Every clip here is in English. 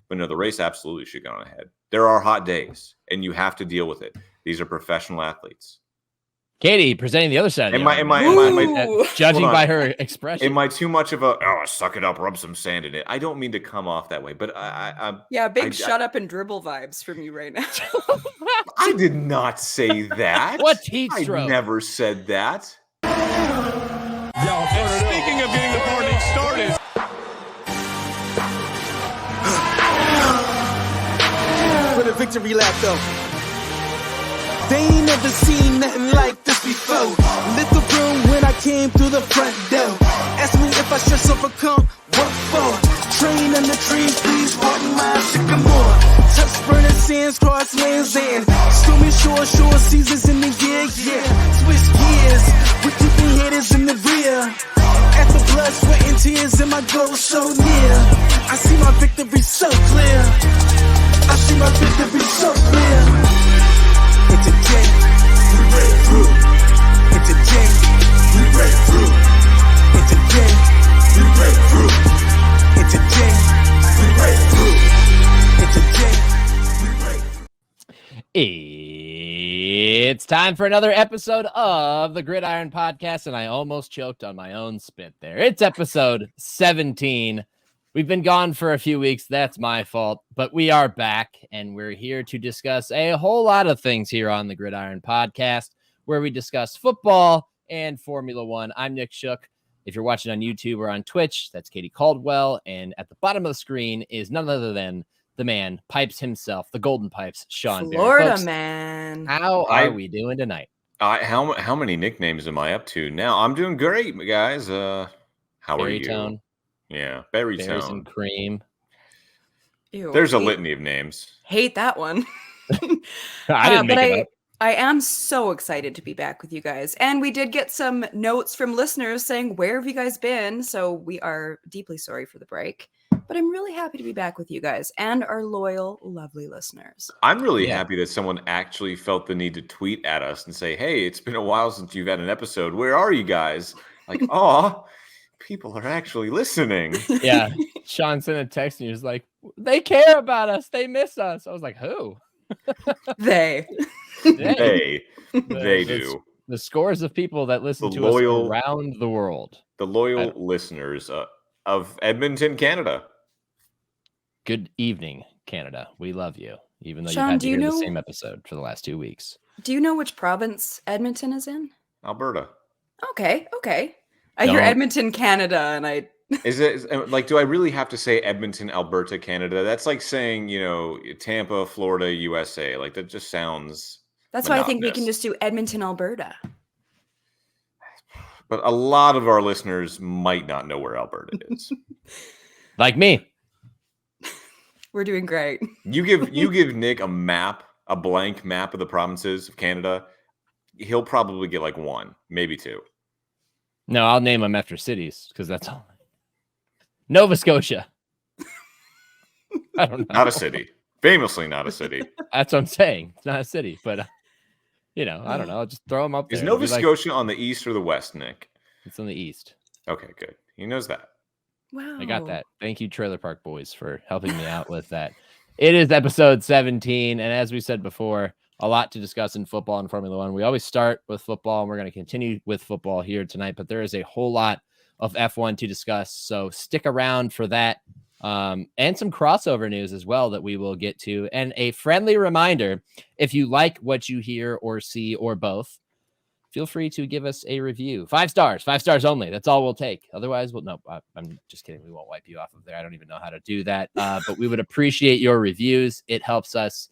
But no, the race absolutely should go on ahead. There are hot days, and you have to deal with it. These are professional athletes. Katie presenting the other side. Judging by her expression, am I too much of a suck it up, rub some sand in it? I don't mean to come off that way, but shut up and dribble vibes from you right now. I did not say that. What heat stroke? I never said that. Speaking of getting the party started. For the victory lap, though. They ain't never seen nothing like this before. Lit the room when I came through the front door. Ask me if I stress overcome, what for? Train in the trees, please pardon my sycamore. Touch burning sands, cross lands and stormy shore seasons in the year, Switch gears, we're keeping haters in the rear. At the blood, sweat and tears and my goal so near. I see my victory so clear. I see my victory so clear. It's a J, we break through. It's a J, we break through. It's a J, we break through. It's a J, we break through. It's a J, we break through. It's time for another episode of the Gridiron Podcast, and I almost choked on my own spit there. It's episode 17. We've been gone for a few weeks. That's my fault, but we are back, and we're here to discuss a whole lot of things here on the Gridiron Podcast, where we discuss football and Formula One. I'm Nick Shook. If you're watching on YouTube or on Twitch, that's Katie Caldwell, and at the bottom of the screen is none other than the man, Pipes himself, the Golden Pipes, Sean Florida Folks, man. How are we doing tonight? How many nicknames am I up to now? I'm doing great, guys. How are you? Tone. Yeah, Berry Berries Tone. and cream. Ew, There's a litany of names. Hate that one. I didn't make it up. I am so excited to be back with you guys. And we did get some notes from listeners saying, where have you guys been? So we are deeply sorry for the break. But I'm really happy to be back with you guys and our loyal, lovely listeners. I'm really happy that someone actually felt the need to tweet at us and say, hey, it's been a while since you've had an episode. Where are you guys? Like, people are actually listening. Yeah. Sean sent a text and he was like, they care about us. They miss us. I was like, who? They do. The scores of people that listen to us around the world. The loyal listeners of Edmonton, Canada. Good evening, Canada. We love you. Even though Sean, you've had to hear the same episode for the last 2 weeks. Do you know which province Edmonton is in? Alberta. Okay. I hear Edmonton, Canada, and I... Is it like, do I really have to say Edmonton, Alberta, Canada? That's like saying, Tampa, Florida, USA. Like, that just sounds That's why I think we can just do Edmonton, Alberta. But a lot of our listeners might not know where Alberta is. Like me. We're doing great. You give Nick a blank map of the provinces of Canada, he'll probably get like one, maybe two. No, I'll name them after cities because that's all. Nova Scotia. I don't know. Not a city. Famously not a city. That's what I'm saying. It's not a city, but I don't know. I'll just throw them up there. Is Nova Scotia on the east or the west, Nick? It's on the east. Okay, good. He knows that. Wow. I got that. Thank you, Trailer Park Boys, for helping me out with that. It is episode 17, and as we said before, a lot to discuss in football and Formula One. We always start with football, and we're going to continue with football here tonight, but there is a whole lot of F1 to discuss, so stick around for that, and some crossover news as well that we will get to. And a friendly reminder, if you like what you hear or see or both, feel free to give us a review. 5 stars only. That's all we'll take. Otherwise, I'm just kidding. We won't wipe you off of there. I don't even know how to do that, but we would appreciate your reviews. It helps us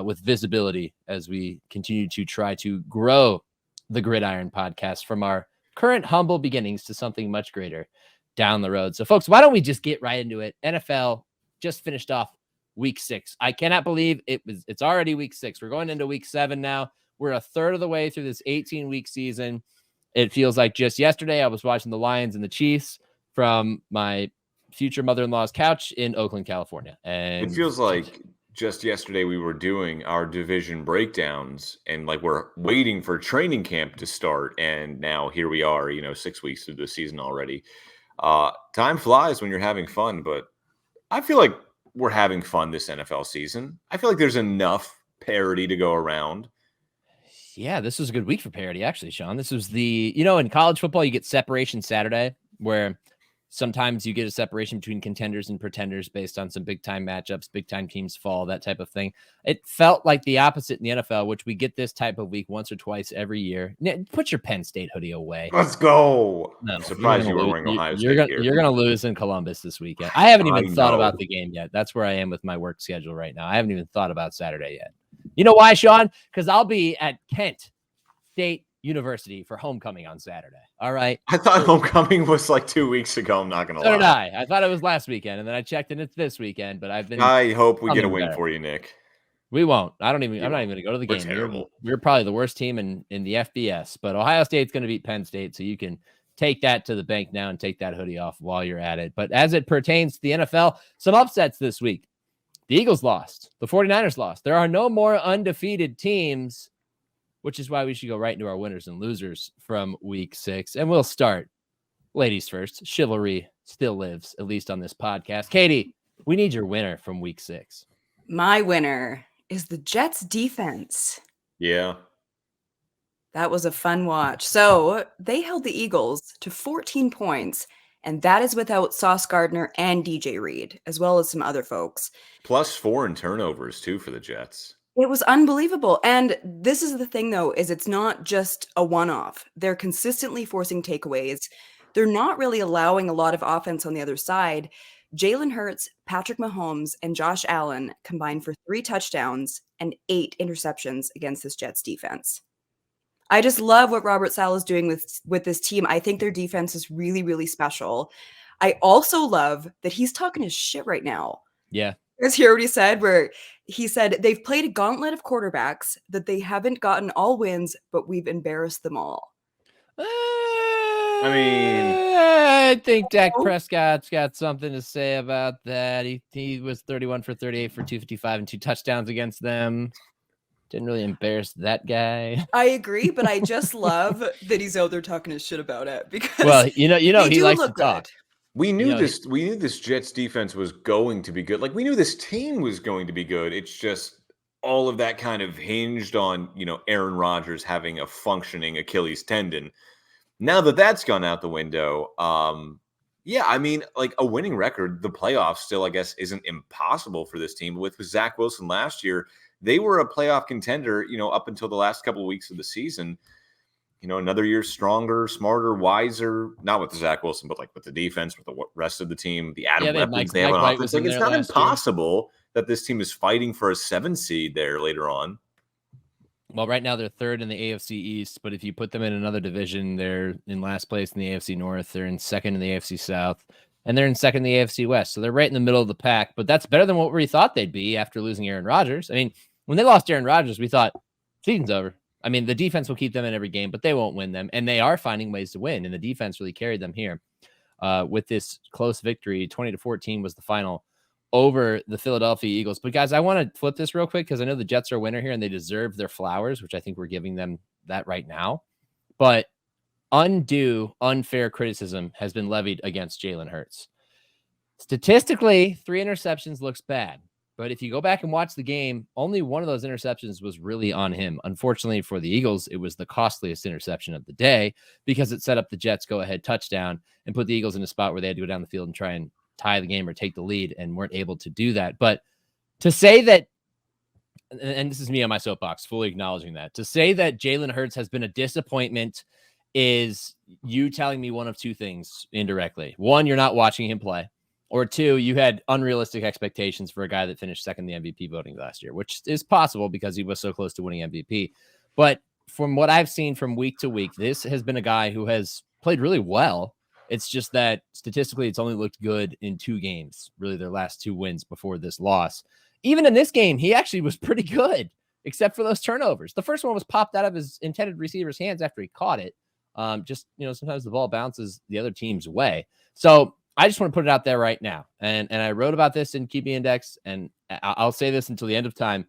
with visibility as we continue to try to grow the Gridiron Podcast from our current humble beginnings to something much greater down the road. So, folks, why don't we just get right into it? NFL just finished off week 6. I cannot believe it's already week 6. We're going into week 7 now. We're a third of the way through this 18-week season. It feels like just yesterday I was watching the Lions and the Chiefs from my future mother-in-law's couch in Oakland, California. And it feels like just yesterday we were doing our division breakdowns and like we're waiting for training camp to start. And now here we are, 6 weeks through the season already. Time flies when you're having fun, but I feel like we're having fun this NFL season. I feel like there's enough parity to go around. Yeah, this was a good week for parity, actually, Sean. This was in college football, you get separation Saturday, where sometimes you get a separation between contenders and pretenders based on some big time matchups, big time teams fall, that type of thing. It felt like the opposite in the NFL, which we get this type of week once or twice every year. Put your Penn State hoodie away. Let's go. No, I'm surprised you were wearing Ohio State gear. You're going to lose in Columbus this weekend. I haven't even thought know. about the game yet. That's where I am with my work schedule right now. I haven't even thought about Saturday yet. You know why, Sean? Because I'll be at Kent State University for homecoming on Saturday. All right. I thought homecoming was like 2 weeks ago. I'm not going to lie. So did I. I thought it was last weekend, and then I checked, and it's this weekend. But I hope we get a win for you, Nick. We won't. I'm not even going to go to the game. Terrible. We're probably the worst team in the FBS. But Ohio State's going to beat Penn State, so you can take that to the bank now and take that hoodie off while you're at it. But as it pertains to the NFL, some upsets this week. The Eagles lost. The 49ers lost. There are no more undefeated teams, which is why we should go right into our winners and losers from week 6. And we'll start, ladies first. Chivalry still lives, at least on this podcast. Katie, we need your winner from week 6. My winner is the Jets defense. Yeah. That was a fun watch. So they held the Eagles to 14 points, and that is without Sauce Gardner and DJ Reed, as well as some other folks. Plus 4 in turnovers, too, for the Jets. It was unbelievable. And this is the thing, though, is it's not just a one-off. They're consistently forcing takeaways. They're not really allowing a lot of offense on the other side. Jalen Hurts, Patrick Mahomes, and Josh Allen combined for 3 touchdowns and 8 interceptions against this Jets defense. I just love what Robert Saleh is doing with this team. I think their defense is really, really special. I also love that he's talking his shit right now. Yeah. As he already said, where he said they've played a gauntlet of quarterbacks that they haven't gotten all wins, but we've embarrassed them all. I think Dak Prescott's got something to say about that. He was 31 for 38 for 255 and 2 touchdowns against them. Didn't really embarrass that guy. I agree, but I just love that he's out there talking his shit about it because he likes to talk. We knew this Jets defense was going to be good. Like we knew this team was going to be good. It's just all of that kind of hinged on, Aaron Rodgers having a functioning Achilles tendon. Now that that's gone out the window, like a winning record, the playoffs still, I guess, isn't impossible for this team. With Zach Wilson last year, they were a playoff contender, up until the last couple of weeks of the season. Another year stronger, smarter, wiser, not with Zach Wilson, but like with the defense, with the rest of the team, the added weapons they have on offense. Like, it's not impossible that this team is fighting for a 7 seed there later on. Well, right now they're 3rd in the AFC East, but if you put them in another division, they're in last place in the AFC North. They're in 2nd in the AFC South, and they're in 2nd in the AFC West. So they're right in the middle of the pack, but that's better than what we thought they'd be after losing Aaron Rodgers. I mean, when they lost Aaron Rodgers, we thought season's over. I mean, the defense will keep them in every game, but they won't win them. And they are finding ways to win. And the defense really carried them here with this close victory. 20-14 was the final over the Philadelphia Eagles. But guys, I want to flip this real quick because I know the Jets are a winner here and they deserve their flowers, which I think we're giving them that right now. But undue, unfair criticism has been levied against Jalen Hurts. Statistically, 3 interceptions looks bad. But if you go back and watch the game, only one of those interceptions was really on him. Unfortunately for the Eagles, it was the costliest interception of the day because it set up the Jets' go-ahead touchdown and put the Eagles in a spot where they had to go down the field and try and tie the game or take the lead and weren't able to do that. But to say that, and this is me on my soapbox, fully acknowledging that, to say that Jalen Hurts has been a disappointment is you telling me one of 2 things indirectly. 1, you're not watching him play. Or 2, you had unrealistic expectations for a guy that finished 2nd in the MVP voting last year, which is possible because he was so close to winning MVP. But from what I've seen from week to week, this has been a guy who has played really well. It's just that statistically, it's only looked good in 2 games, really their last 2 wins before this loss. Even in this game, he actually was pretty good, except for those turnovers. The first one was popped out of his intended receiver's hands after he caught it. Sometimes the ball bounces the other team's way. So I just want to put it out there right now. And I wrote about this in Keep Me Index, and I'll say this until the end of time.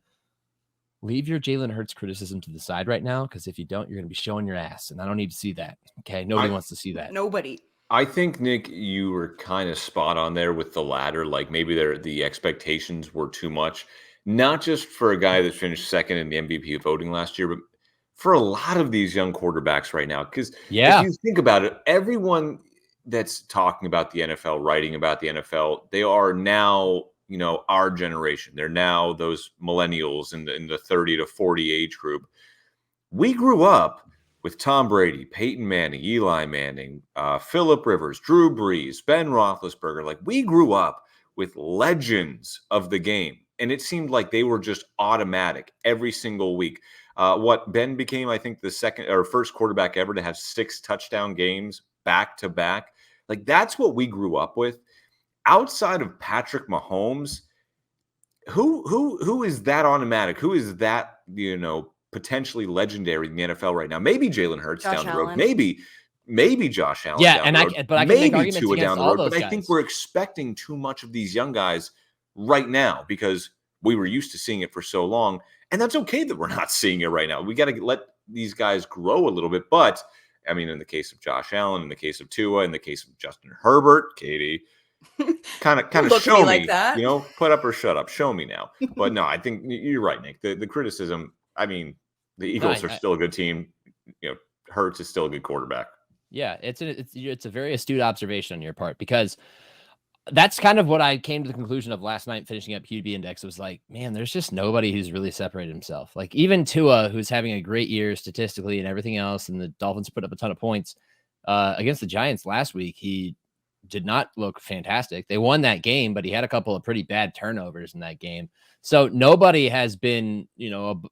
Leave your Jalen Hurts criticism to the side right now, because if you don't, you're going to be showing your ass, and I don't need to see that. Okay? Nobody wants to see that. Nobody. I think, Nick, you were kind of spot on there with the latter. Like maybe the expectations were too much, not just for a guy that finished second in the MVP voting last year, but for a lot of these young quarterbacks right now. Because if Yeah. you think about it, everyone that's talking about the NFL, writing about the NFL, they are now, our generation. They're now those millennials in the 30 to 40 age group. We grew up with Tom Brady, Peyton Manning, Eli Manning, Phillip Rivers, Drew Brees, Ben Roethlisberger. Like we grew up with legends of the game, and it seemed like they were just automatic every single week. What Ben became, I think, the second or first quarterback ever to have 6 touchdown games back to back. Like that's what we grew up with. Outside of Patrick Mahomes, who is that automatic? Who is that, potentially legendary in the NFL right now? Maybe Jalen Hurts Josh down the road. Allen. Maybe Josh Allen Yeah, down and the I road. can make Maybe arguments Tua against down the all road. those But I guys. think we're expecting too much of these young guys right now because we were used to seeing it for so long. And that's okay that we're not seeing it right now. We got to let these guys grow a little bit. But, I mean, in the case of Josh Allen, in the case of Tua, in the case of Justin Herbert, Katie, kind of Look at show me me, like that. put up or shut up. Show me now. But no, I think you're right, Nick. The criticism, I mean, the Eagles are still a good team. Hurts is still a good quarterback. Yeah, it's a very astute observation on your part, because that's kind of what I came to the conclusion of last night finishing up QB Index. Was like, man, there's just nobody who's really separated himself. Like even Tua, who's having a great year statistically and everything else, and the Dolphins put up a ton of points against the Giants last week. He did not look fantastic. They won that game, but he had a couple of pretty bad turnovers in that game. So nobody has been,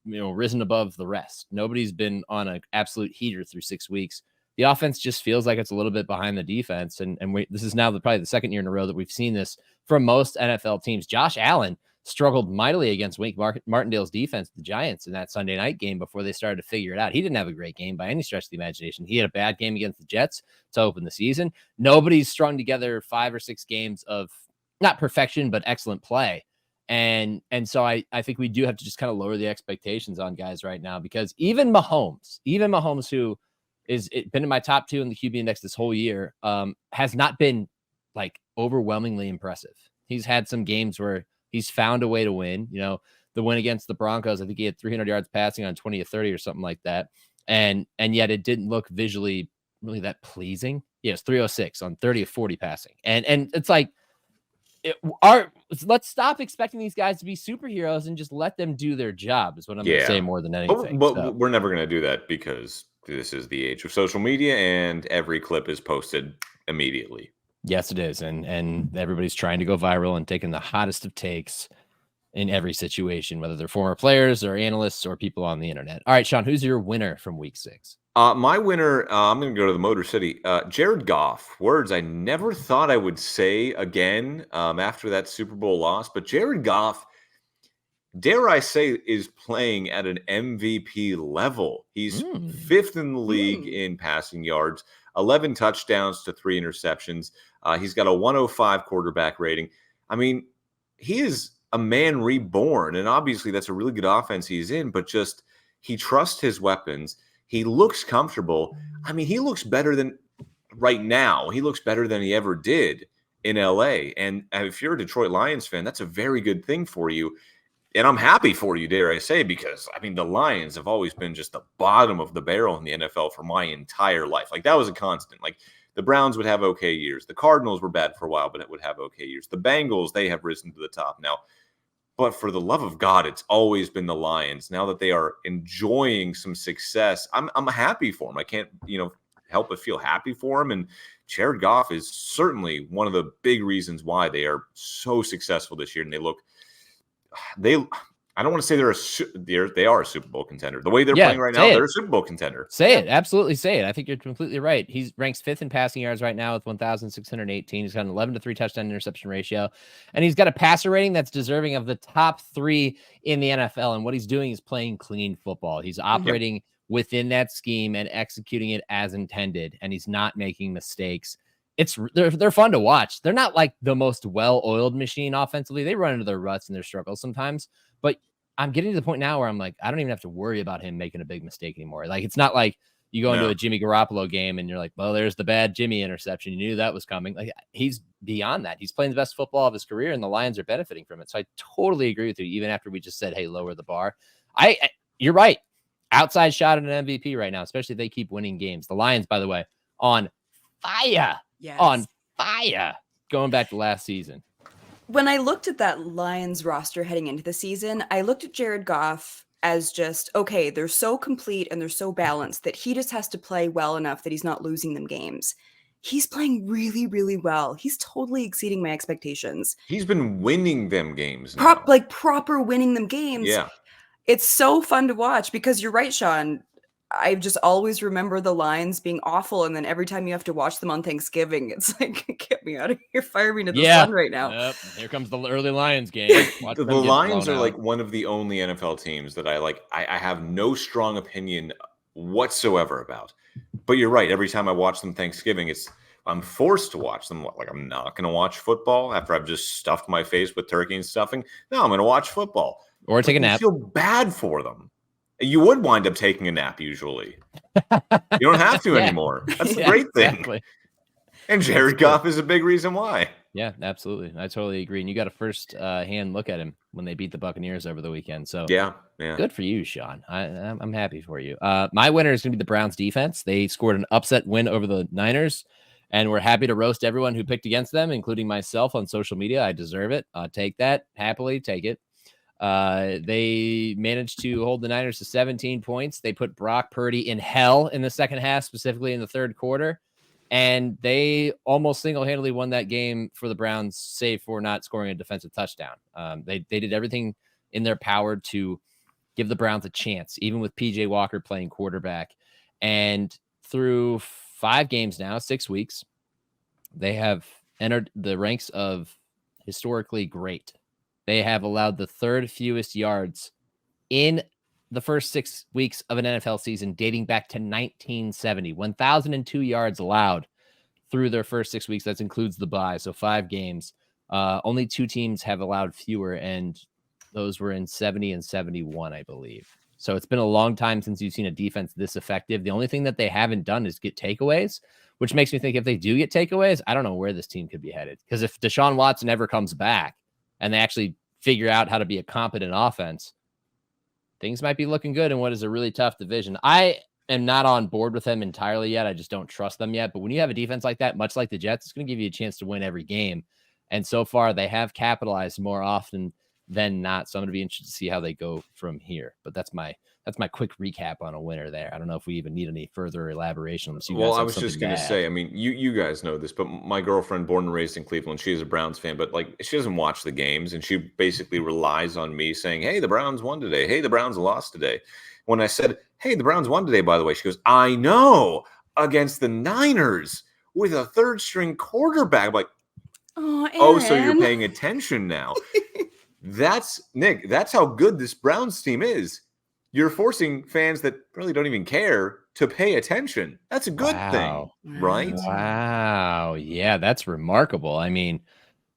risen above the rest. Nobody's been on an absolute heater through 6 weeks. The offense just feels like it's a little bit behind the defense. And this is now probably the second year in a row that we've seen this from most NFL teams. Josh Allen struggled mightily against Wink Martindale's defense, the Giants, in that Sunday night game before they started to figure it out. He didn't have a great game by any stretch of the imagination. He had a bad game against the Jets to open the season. Nobody's strung together 5 or 6 games of not perfection, but excellent play. And so I think we do have to just kind of lower the expectations on guys right now, because even Mahomes, who is been in my top 2 in the QB Index this whole year, has not been like overwhelmingly impressive. He's had some games where he's found a way to win. The win against the Broncos, I think he had 300 yards passing on 20 of 30 or something like that. And yet it didn't look visually really that pleasing. Yes, 306 on 30 of 40 passing. And it's like, let's stop expecting these guys to be superheroes and just let them do their job is what I'm going to say more than anything. But we're never going to do that because this is the age of social media and every clip is posted immediately. Yes, it is. And everybody's trying to go viral and taking the hottest of takes in every situation, whether they're former players or analysts or people on the internet. All right, Sean, who's your winner from week 6? My winner, I'm going to go to the Motor City. Jared Goff. Words I never thought I would say again after that Super Bowl loss. But Jared Goff, dare I say, is playing at an MVP level. He's 5th in the league in passing yards, 11 touchdowns to 3 interceptions. He's got a 105 quarterback rating. I mean, he is a man reborn. And obviously that's a really good offense he's in, but just he trusts his weapons. He looks comfortable. I mean, he looks better than right now. He looks better than he ever did in LA. And if you're a Detroit Lions fan, that's a very good thing for you. And I'm happy for you, dare I say, because, I mean, the Lions have always been just the bottom of the barrel in the NFL for my entire life. Like, that was a constant. Like, the Browns would have okay years. The Cardinals were bad for a while, but it would have okay years. The Bengals, they have risen to the top now. But for the love of God, it's always been the Lions. Now that they are enjoying some success, I'm happy for them. I can't, help but feel happy for them. And Jared Goff is certainly one of the big reasons why they are so successful this year. And I don't want to say they are a Super Bowl contender. The way they're playing right now, they're a Super Bowl contender. Say it. Absolutely say it. I think you're completely right. He ranks 5th in passing yards right now with 1,618. He's got an 11-3 touchdown interception ratio. And he's got a passer rating that's deserving of the top 3 in the NFL. And what he's doing is playing clean football. He's operating within that scheme and executing it as intended. And he's not making mistakes. They're fun to watch. They're not like the most well-oiled machine offensively. They run into their ruts and their struggles sometimes. But I'm getting to the point now where I'm like, I don't even have to worry about him making a big mistake anymore. Like, it's not like You go into No. a Jimmy Garoppolo game and you're like, well, there's the bad Jimmy interception. You knew that was coming. Like, he's beyond that. He's playing the best football of his career, and the Lions are benefiting from it. So I totally agree with you, even after we just said, hey, lower the bar. You're right. Outside shot at an MVP right now, especially if they keep winning games. The Lions, by the way, on fire. Yes. On fire. Going back to last season. When I looked at that Lions roster heading into the season, I looked at Jared Goff as just, okay, they're so complete and they're so balanced that he just has to play well enough that he's not losing them games. He's playing really, really well. He's totally exceeding my expectations. He's been winning them games now. Proper winning them games. Yeah. It's so fun to watch because you're right, Sean. I just always remember the Lions being awful, and then every time you have to watch them on Thanksgiving, it's like, get me out of here, fire me to the sun right now. Yep. Here comes the early Lions game. The Lions are like one of the only NFL teams that I have no strong opinion whatsoever about. But you're right. Every time I watch them Thanksgiving, I'm forced to watch them. Like, I'm not going to watch football after I've just stuffed my face with turkey and stuffing. No, I'm going to watch football. Or take a nap. I feel bad for them. You would wind up taking a nap usually. You don't have to anymore. That's the great thing. Exactly. And Jared Goff is a big reason why. Yeah, absolutely. I totally agree. And you got a first hand look at him when they beat the Buccaneers over the weekend. So yeah. Good for you, Sean. I'm happy for you. My winner is going to be the Browns defense. They scored an upset win over the Niners, and we're happy to roast everyone who picked against them, including myself on social media. I deserve it. I'll take that. Happily take it. They managed to hold the Niners to 17 points. They put Brock Purdy in hell in the second half, specifically in the third quarter. And they almost single-handedly won that game for the Browns, save for not scoring a defensive touchdown. They did everything in their power to give the Browns a chance, even with PJ Walker playing quarterback. And through 5 games now, 6 weeks, they have entered the ranks of historically great. They have allowed the third fewest yards in the first 6 weeks of an NFL season, dating back to 1970. 1,002 yards allowed through their first 6 weeks. That includes the bye. So 5 games. Only 2 teams have allowed fewer, and those were in 70 and 71, I believe. So it's been a long time since you've seen a defense this effective. The only thing that they haven't done is get takeaways, which makes me think if they do get takeaways, I don't know where this team could be headed. Because if Deshaun Watson ever comes back and they actually figure out how to be a competent offense, things might be looking good in what is a really tough division. I am not on board with them entirely yet. I just don't trust them yet. But when you have a defense like that, much like the Jets, it's going to give you a chance to win every game. And so far, they have capitalized more often than not. So I'm going to be interested to see how they go from here. But that's my quick recap on a winner there. I don't know if we even need any further elaboration. Well, I was just going to say, I mean, you guys know this, but my girlfriend, born and raised in Cleveland, she is a Browns fan, but like she doesn't watch the games, and she basically relies on me saying, hey, the Browns won today. Hey, the Browns lost today. When I said, hey, the Browns won today, by the way, she goes, I know, against the Niners with a third string quarterback. I'm like, oh, so you're paying attention now. That's Nick. That's how good this Browns team is. You're forcing fans that really don't even care to pay attention. That's a good thing, right? Wow. Yeah, that's remarkable. I mean,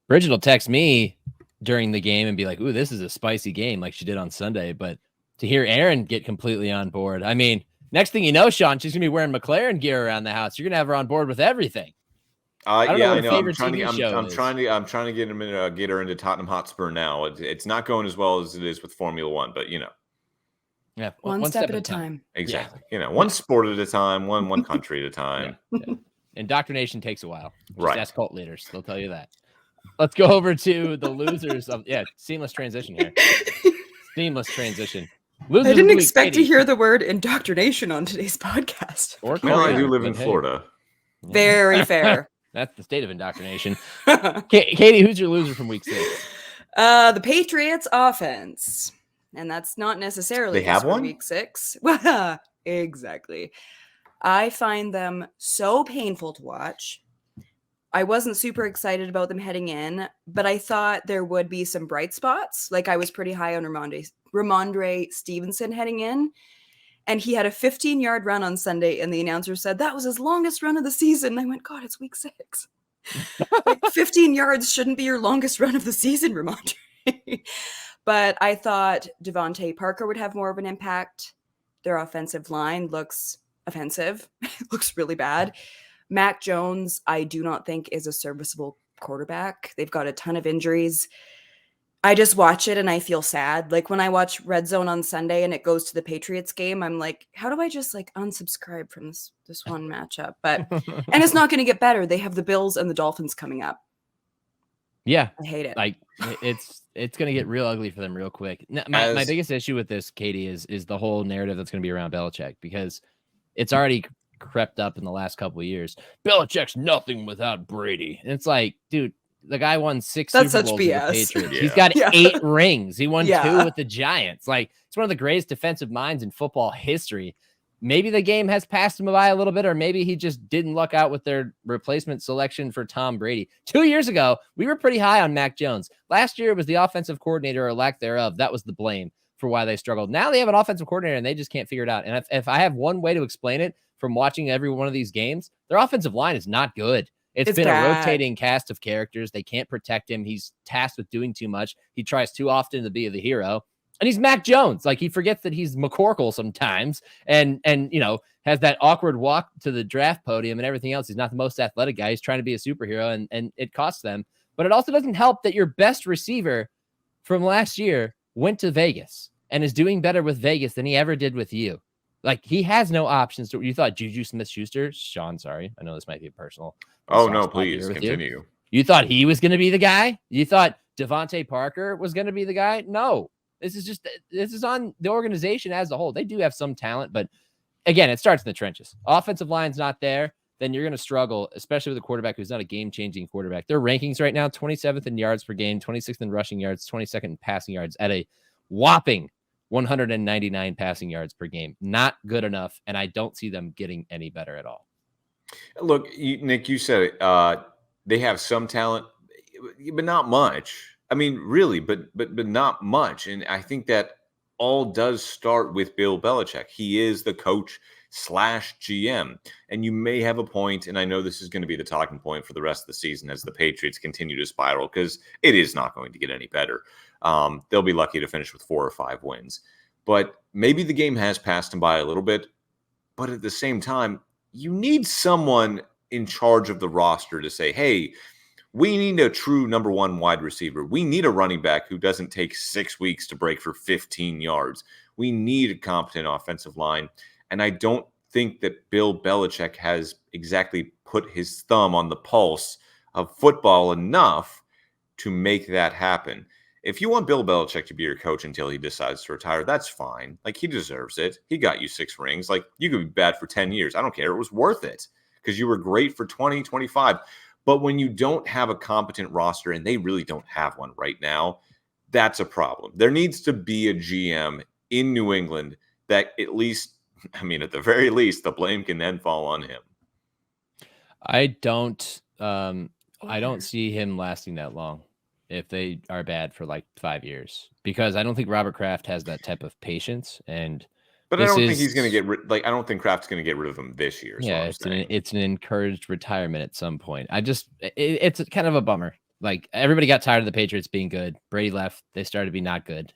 Bridget will text me during the game and be like, ooh, this is a spicy game, like she did on Sunday. But to hear Aaron get completely on board, I mean, next thing you know, Sean, she's going to be wearing McLaren gear around the house. You're going to have her on board with everything. I know. I'm trying to get her into Tottenham Hotspur now. It's not going as well as it is with Formula One, but yeah, one step at a time. Exactly. Yeah. One sport at a time, one country at a time. Yeah. Indoctrination takes a while. Just right. Ask cult leaders. They'll tell you that. Let's go over to the losers of seamless transition here. Seamless transition. Losers I didn't expect to hear the word indoctrination on today's podcast. Well, I do live in Florida. Very fair. That's the state of indoctrination. Katie, who's your loser from week 6? The Patriots offense. And that's not necessarily they have one? week 6. Exactly. I find them so painful to watch. I wasn't super excited about them heading in, but I thought there would be some bright spots. Like I was pretty high on Ramondre Stevenson heading in. And he had a 15-yard run on Sunday, and the announcer said that was his longest run of the season. And I went, God, it's week 6. Like 15 yards shouldn't be your longest run of the season, Ramondre. But I thought Devontae Parker would have more of an impact. Their offensive line looks offensive. It looks really bad. Mac Jones, I do not think is a serviceable quarterback. They've got a ton of injuries. I just watch it and I feel sad. Like when I watch Red Zone on Sunday and it goes to the Patriots game, I'm like, how do I just like unsubscribe from this one matchup? But and it's not going to get better. They have the Bills and the Dolphins coming up. Yeah, I hate it. like it's going to get real ugly for them real quick. My biggest issue with this, Katie, is the whole narrative that's going to be around Belichick, because it's already crept up in the last couple of years. Belichick's nothing without Brady. And it's like, dude, the guy won 6 That's Super such Bowls with the BS. Patriots. Yeah. He's got Yeah. 8 rings. He won 2 Yeah. with the Giants. Like, it's one of the greatest defensive minds in football history. Maybe the game has passed him by a little bit, or maybe he just didn't luck out with their replacement selection for Tom Brady. 2 years ago, we were pretty high on Mac Jones. Last year, it was the offensive coordinator or lack thereof. That was the blame for why they struggled. Now they have an offensive coordinator and they just can't figure it out. And if I have one way to explain it from watching every one of these games, their offensive line is not good. It's been bad. a rotating cast of characters. They can't protect him. He's tasked with doing too much. He tries too often to be the hero. And he's Mac Jones. Like, he forgets that he's McCorkle sometimes and you know, has that awkward walk to the draft podium and everything else. He's not the most athletic guy. He's trying to be a superhero, and it costs them. But it also doesn't help that your best receiver from last year went to Vegas and is doing better with Vegas than he ever did with you. Like, he has no options. You thought Juju Smith-Schuster, Sean, sorry, I know this might be personal. Oh, no, please continue. You thought he was going to be the guy? You thought Devontae Parker was going to be the guy? No. This is on the organization as a whole. They do have some talent, but again, it starts in the trenches. Offensive line's not there, then you're going to struggle, especially with a quarterback who's not a game-changing quarterback. Their rankings right now, 27th in yards per game, 26th in rushing yards, 22nd in passing yards, at a whopping 199 passing yards per game. Not good enough, and I don't see them getting any better at all. Look, Nick, you said it. They have some talent, but not much. I mean, really, but not much. And I think that all does start with Bill Belichick. He is the coach / GM. And you may have a point, and I know this is going to be the talking point for the rest of the season as the Patriots continue to spiral, because it is not going to get any better. They'll be lucky to finish with 4 or 5 wins. But maybe the game has passed them by a little bit. But at the same time, you need someone in charge of the roster to say, hey, we need a true number 1 wide receiver. We need a running back who doesn't take 6 weeks to break for 15 yards. We need a competent offensive line. And I don't think that Bill Belichick has exactly put his thumb on the pulse of football enough to make that happen. If you want Bill Belichick to be your coach until he decides to retire, that's fine. Like, he deserves it. He got you 6 rings. Like, you could be bad for 10 years. I don't care. It was worth it because you were great for 20, 25. But when you don't have a competent roster, and they really don't have one right now, that's a problem. There needs to be a GM in New England that at least, I mean, at the very least, the blame can then fall on him. I don't see him lasting that long if they are bad for like 5 years, because I don't think Robert Kraft has that type of patience. But I don't think he's going to get I don't think Kraft's going to get rid of him this year. Yeah, it's an encouraged retirement at some point. It's kind of a bummer. Like, everybody got tired of the Patriots being good. Brady left. They started to be not good.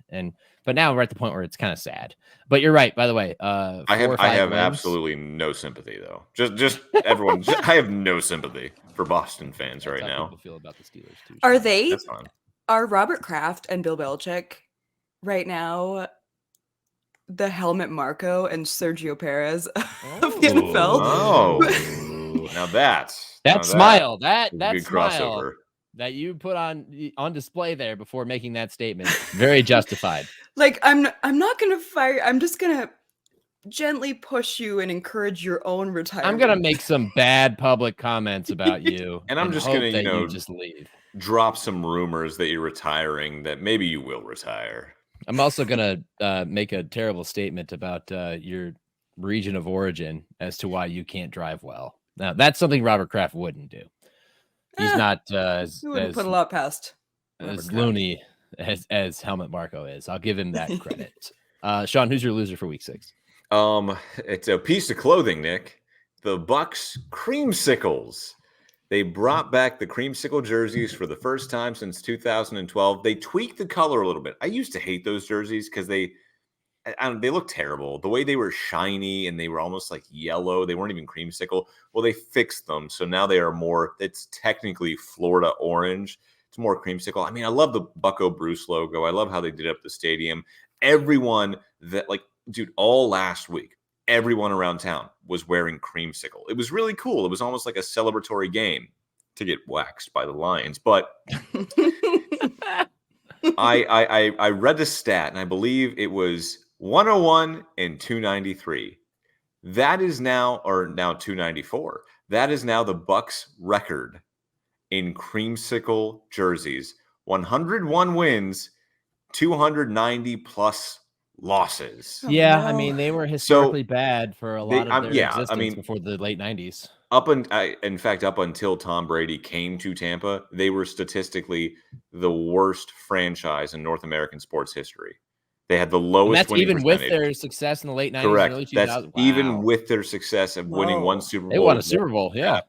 But now we're at the point where it's kind of sad. But you're right, by the way. I have absolutely no sympathy, though. Just everyone. I have no sympathy for Boston fans right now. People feel about the Steelers too. Are they? That's fine. Are Robert Kraft and Bill Belichick right now the Helmut Marko and Sergio Perez of the NFL? Oh, now that smile, that good smile crossover that you put on display there before making that statement, very justified. Like, I'm not gonna fire. I'm just gonna gently push you and encourage your own retirement. I'm gonna make some bad public comments about you, and I'm just gonna you just leave. Drop some rumors that you're retiring, that maybe you will retire. I'm also going to make a terrible statement about your region of origin as to why you can't drive well. Now, that's something Robert Kraft wouldn't do. He's not as put a lot past as loony as Helmut Marko is. I'll give him that credit. Sean, who's your loser for week 6? It's a piece of clothing, Nick. The Bucks creamsicles. They brought back the creamsicle jerseys for the first time since 2012. They tweaked the color a little bit. I used to hate those jerseys because they look terrible. The way they were shiny and they were almost like yellow. They weren't even creamsicle. Well, they fixed them. So now they are more, it's technically Florida orange. It's more creamsicle. I mean, I love the Bucko Bruce logo. I love how they did up the stadium. Everyone that dude, all last week, everyone around town was wearing creamsicle. It was really cool. It was almost like a celebratory game to get waxed by the Lions. But I read the stat, and I believe it was 101 and 293. That is now 294. That is now the Bucks record in creamsicle jerseys. 101 wins, 290 plus losses. Oh, Yeah, no. I mean, they were historically bad for a lot of their I existence mean, before the late 90s. In fact, up until Tom Brady came to Tampa, they were statistically the worst franchise in North American sports history. They had the And lowest that's winning even with percentage. their success in the late 90s Correct. and early 2000s. That's even with their success of winning one Whoa. Super Bowl. They won a Super Bowl, yeah.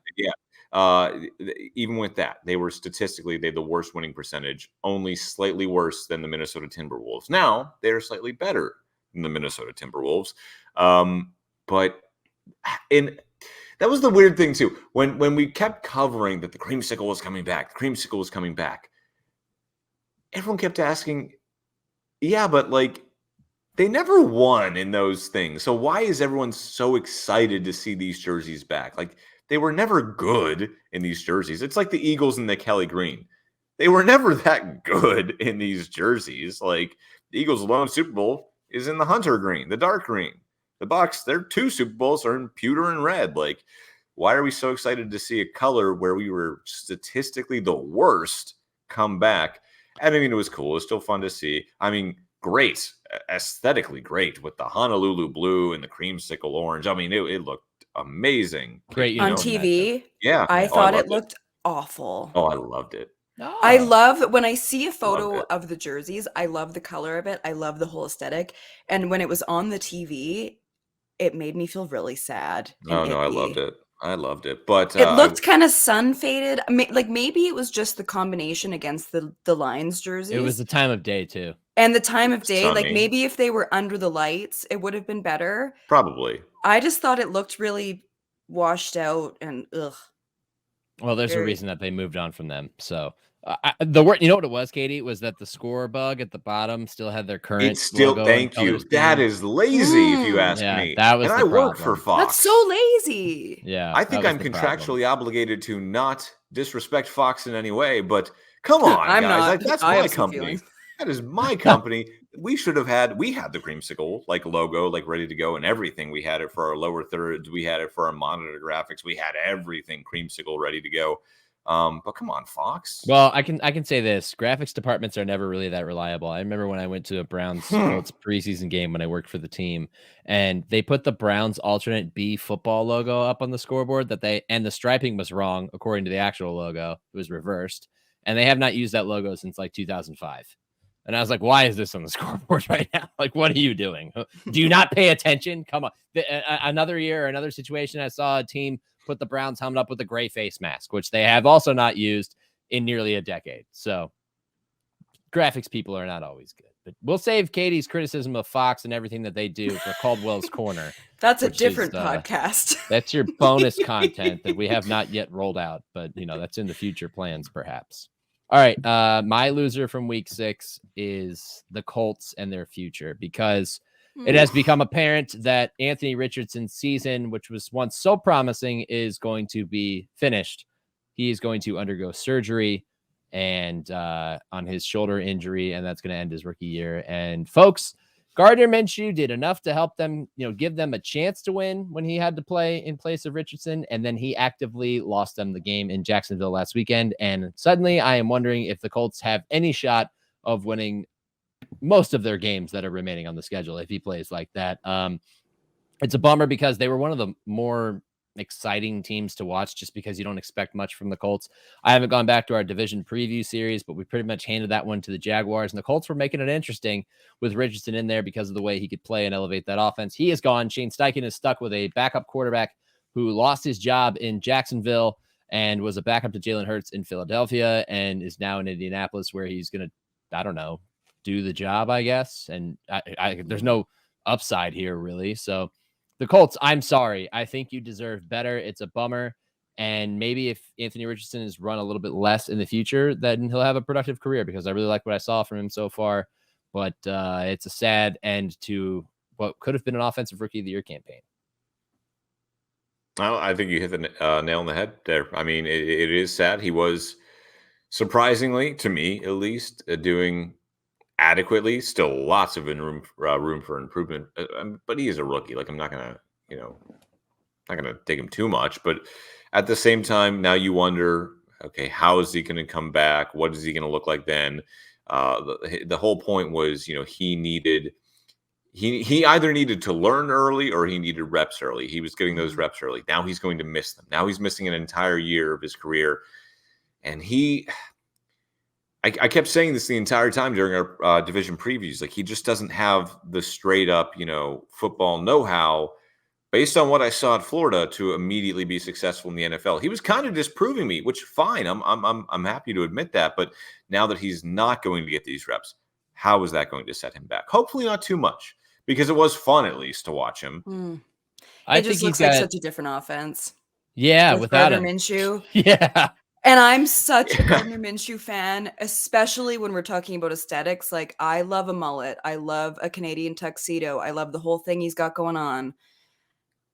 Even with that, they were statistically the worst winning percentage, only slightly worse than the Minnesota Timberwolves. Now they're slightly better than the Minnesota Timberwolves, but that was the weird thing too. When we kept covering that the creamsicle was coming back, everyone kept asking, yeah, but they never won in those things. So why is everyone so excited to see these jerseys back? They were never good in these jerseys. It's like the Eagles and the Kelly Green. They were never that good in these jerseys. The Eagles' lone Super Bowl is in the hunter green, the dark green. The Bucks, their 2 Super Bowls are in pewter and red. Why are we so excited to see a color where we were statistically the worst come back? And I mean, it was cool. It was still fun to see. I mean, great, aesthetically great with the Honolulu blue and the creamsicle orange. I mean, it looked amazing. Great On uniform TV, Yeah. I thought loved it looked awful. Oh, I loved it. I love when I see a photo it. of the jerseys. I love the color of it. I love the whole aesthetic. And when it was on the TV, it made me feel really sad. Oh, and no, I icky. loved it. I loved it. But It looked kind of sun faded. Maybe it was just the combination against the Lions jerseys. It was the time of day, too. And the time of day, Sunny. maybe if they were under the lights, it would have been better. Probably. I just thought it looked really washed out and ugh. Well, there's a Very- reason that they moved on from them. So the word, you know what it was, Katie, was that the score bug at the bottom still had their current. It's still, logo thank and you. colors That in. is lazy, if you ask Yeah, me. that was and the I work for problem. Fox. That's so lazy. Yeah, I think that I'm was the problem. contractually obligated to not disrespect Fox in any way, but come on, I'm guys. not. That's I my have some company. feelings. That is my company. We had the creamsicle logo ready to go and everything. We had it for our lower thirds. We had it for our monitor graphics. We had everything creamsicle ready to go. But come on, Fox. Well, I can say this: graphics departments are never really that reliable. I remember when I went to a Browns Colts preseason game when I worked for the team, and they put the Browns alternate B football logo up on the scoreboard and the striping was wrong according to the actual logo. It was reversed, and they have not used that logo since 2005. And I was like, why is this on the scoreboard right now? What are you doing? Do you not pay attention? Come on. Another year, another situation, I saw a team put the Browns helmet up with a gray face mask, which they have also not used in nearly a decade. So graphics people are not always good. But we'll save Katie's criticism of Fox and everything that they do for Caldwell's Corner. That's a Which is, different podcast. That's your bonus content that we have not yet rolled out, but that's in the future plans, perhaps. All right. My loser from week 6 is the Colts and their future, because it has become apparent that Anthony Richardson's season, which was once so promising, is going to be finished. He is going to undergo surgery and on his shoulder injury, and that's going to end his rookie year. And folks, Gardner Minshew did enough to help them, give them a chance to win when he had to play in place of Richardson. And then he actively lost them the game in Jacksonville last weekend. And suddenly I am wondering if the Colts have any shot of winning most of their games that are remaining on the schedule if he plays like that. It's a bummer because they were one of the more exciting teams to watch just because you don't expect much from the Colts. I haven't gone back to our division preview series, but we pretty much handed that one to the Jaguars, and the Colts were making it interesting with Richardson in there because of the way he could play and elevate that offense. He is gone. Shane Steichen is stuck with a backup quarterback who lost his job in Jacksonville and was a backup to Jalen Hurts in Philadelphia and is now in Indianapolis, where he's going to, I don't know, do the job, I guess. And there's no upside here, really. So the Colts, I'm sorry. I think you deserve better. It's a bummer. And maybe if Anthony Richardson is run a little bit less in the future, then he'll have a productive career, because I really like what I saw from him so far. But it's a sad end to what could have been an offensive rookie of the year campaign. Well, I think you hit the nail on the head there. I mean, it is sad. He was surprisingly, to me at least, doing adequately. Still lots of room for improvement. But he is a rookie. Like, I'm not gonna, not gonna dig him too much. But at the same time, now you wonder, okay, how is he going to come back? What is he going to look like then? The whole point was, he either needed to learn early or he needed reps early. He was getting those reps early. Now he's going to miss them. Now he's missing an entire year of his career. And I kept saying this the entire time during our division previews. Like, he just doesn't have the straight up, football know-how based on what I saw at Florida to immediately be successful in the NFL. He was kind of disproving me, which fine. I'm happy to admit that. But now that he's not going to get these reps, how is that going to set him back? Hopefully not too much, because it was fun at least to watch him. It just looks like such a different offense. Yeah, without Gardner Minshew. Yeah. And I'm such a Gardner Minshew fan, especially when we're talking about aesthetics. Like, I love a mullet. I love a Canadian tuxedo. I love the whole thing he's got going on.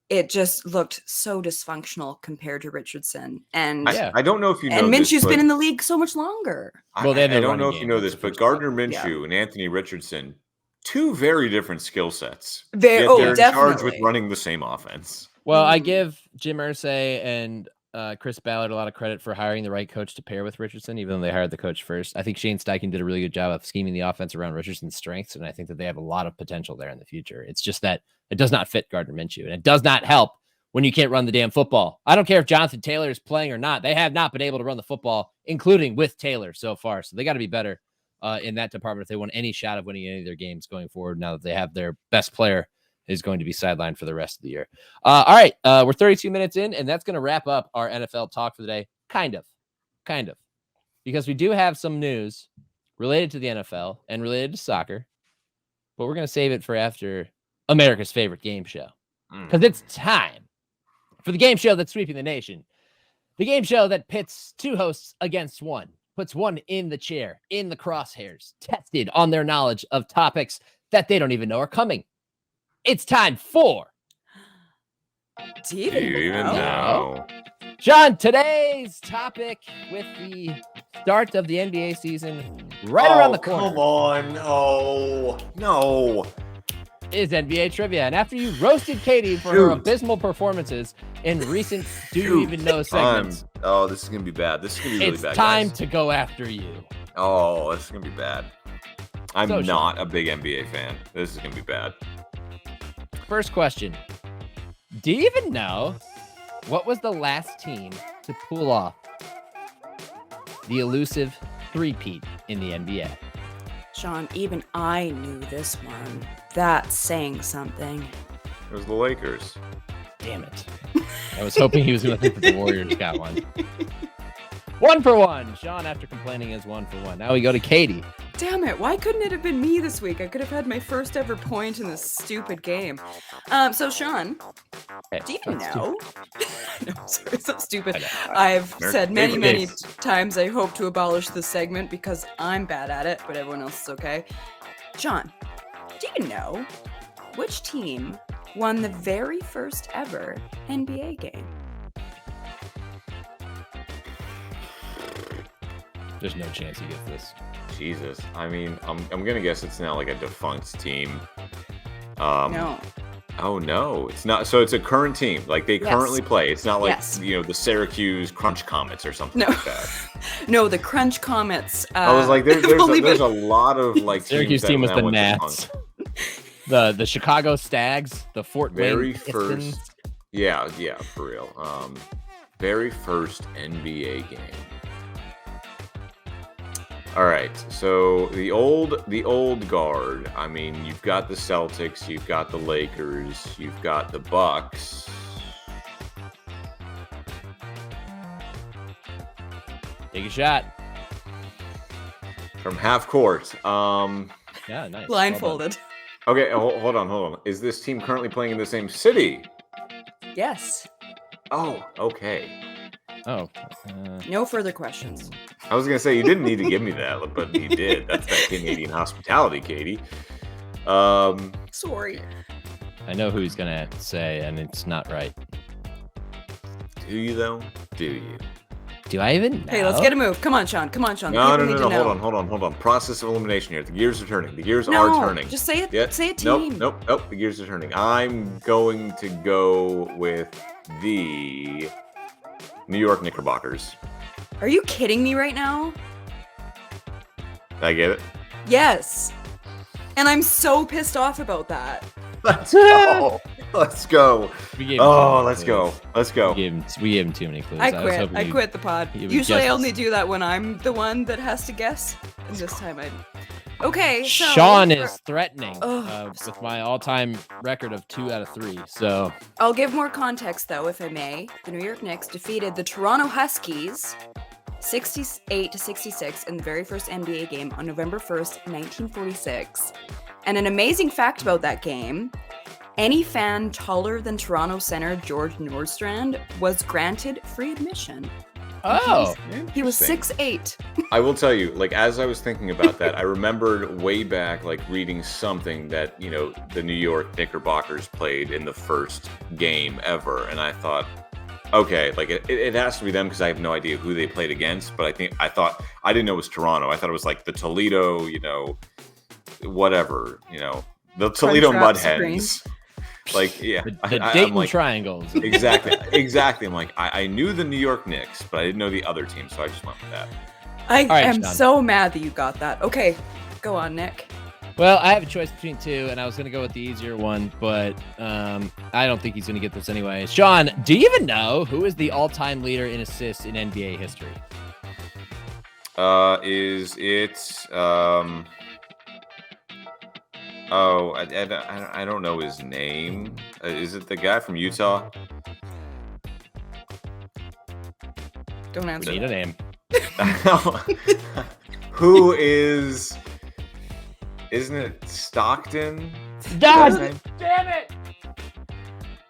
It just looked so dysfunctional compared to Richardson. And I don't know if you know and this, Minshew's been in the league so much longer. Well, I don't know if you know this, but Gardner Minshew and Anthony Richardson, two very different skill sets. They're in charge with running the same offense. Well, I give Jim Irsay and Chris Ballard a lot of credit for hiring the right coach to pair with Richardson, even though they hired the coach first. I think Shane Steichen did a really good job of scheming the offense around Richardson's strengths, and I think that they have a lot of potential there in the future. It's just that it does not fit Gardner Minshew, and it does not help when you can't run the damn football. I don't care if Jonathan Taylor is playing or not. They have not been able to run the football, including with Taylor so far. So they got to be better in that department if they want any shot of winning any of their games going forward, now that they have their best player is going to be sidelined for the rest of the year. All right, we're 32 minutes in, and that's going to wrap up our NFL talk for the day. Kind of, because we do have some news related to the NFL and related to soccer, but we're going to save it for after America's favorite game show, because it's time for the game show that's sweeping the nation, the game show that pits two hosts against one, puts one in the chair, in the crosshairs, tested on their knowledge of topics that they don't even know are coming. It's time for Do you even know? John, today's topic with the start of the NBA season right around the corner. Come on. Oh, no. Is NBA trivia. And after you roasted Katie for her abysmal performances in recent Do You Even Know segments. This is going to be bad. This is going to be really bad. It's time guys. to go after you. Oh, this is going to be bad. I'm not a big NBA fan. This is going to be bad. First question. Do you even know what was the last team to pull off the elusive three-peat in the NBA? Sean, even I knew this one. That's saying something. It was the Lakers. Damn it. I was hoping he was going to think that the Warriors got one. 1 for 1. Sean, after complaining, is 1 for 1. Now we go to Katie. Damn it. Why couldn't it have been me this week? I could have had my first ever point in this stupid game. So, Sean, do you know? No, sorry, it's not stupid. I've said many times I hope to abolish this segment because I'm bad at it, but everyone else is okay. Sean, do you know which team won the very first ever NBA game? There's no chance he gets this. Jesus. I mean, I'm going to guess it's now like a defunct team. No. Oh, no. It's not. So it's a current team. Like, they currently play. It's not like, the Syracuse Crunch Comets or something like that. No, the Crunch Comets. I was like, there's a lot of, like, Syracuse team was the Nats. The Chicago Stags. The Fort Wayne Pistons. Yeah, for real. Very first NBA game. All right, so the old guard. I mean, you've got the Celtics, you've got the Lakers, you've got the Bucks. Take a shot. From half court. Yeah, nice. Blindfolded. Okay, hold on. Is this team currently playing in the same city? Yes. Oh, okay. Oh, No further questions. I was gonna say you didn't need to give me that, but you did. That's that Canadian hospitality, Katie. Sorry. I know who he's gonna say, and it's not right. Do you though? Do you? Do I even know? Hey, let's get a move. Come on, Sean. Come on, Sean. No. People need to know. Hold on. Process of elimination here. The gears are turning. The gears No, are turning. just say it. Yeah. Say a team. Nope. The gears are turning. I'm going to go with the New York Knickerbockers. Are you kidding me right now? Did I get it? Yes. And I'm so pissed off about that. Let's go. Let's go. We gave him Oh, too many let's go. clues. Let's go. We gave him too many clues. I was quit. hoping I you'd- quit the pod. you would Usually I guess only this. do that when I'm the one that has to guess. And this time I... Okay, so... Sean is threatening Ugh. with my all-time record of 2 out of 3. So I'll give more context, though, if I may. The New York Knicks defeated the Toronto Huskies 68-66 in the very first NBA game on November 1st, 1946. And an amazing fact about that game, any fan taller than Toronto center George Nordstrand was granted free admission. oh, He was Interesting. 6'8". I will tell you, like, as I was thinking about that, I remembered way back, like, reading something that, you know, the New York Knickerbockers played in the first game ever. And I thought, okay, like, it has to be them because I have no idea who they played against. But I didn't know it was Toronto. I thought it was, like, the Toledo, you know, whatever, you know, the Toledo Crunchwrap Mudhens. Like, yeah. the I'm Dayton like, Triangles. exactly. I'm like, I knew the New York Knicks, but I didn't know the other team, so I just went with that. I right, am Sean. so mad that you got that. Okay, go on, Nick. Well, I have a choice between two, and I was going to go with the easier one, but I don't think he's going to get this anyway. Sean, do you even know who is the all-time leader in assists in NBA history? Is it I don't know his name. Is it the guy from Utah? Don't We answer. need a that. name. Who is? Isn't it Stockton? God Is that his name? damn it!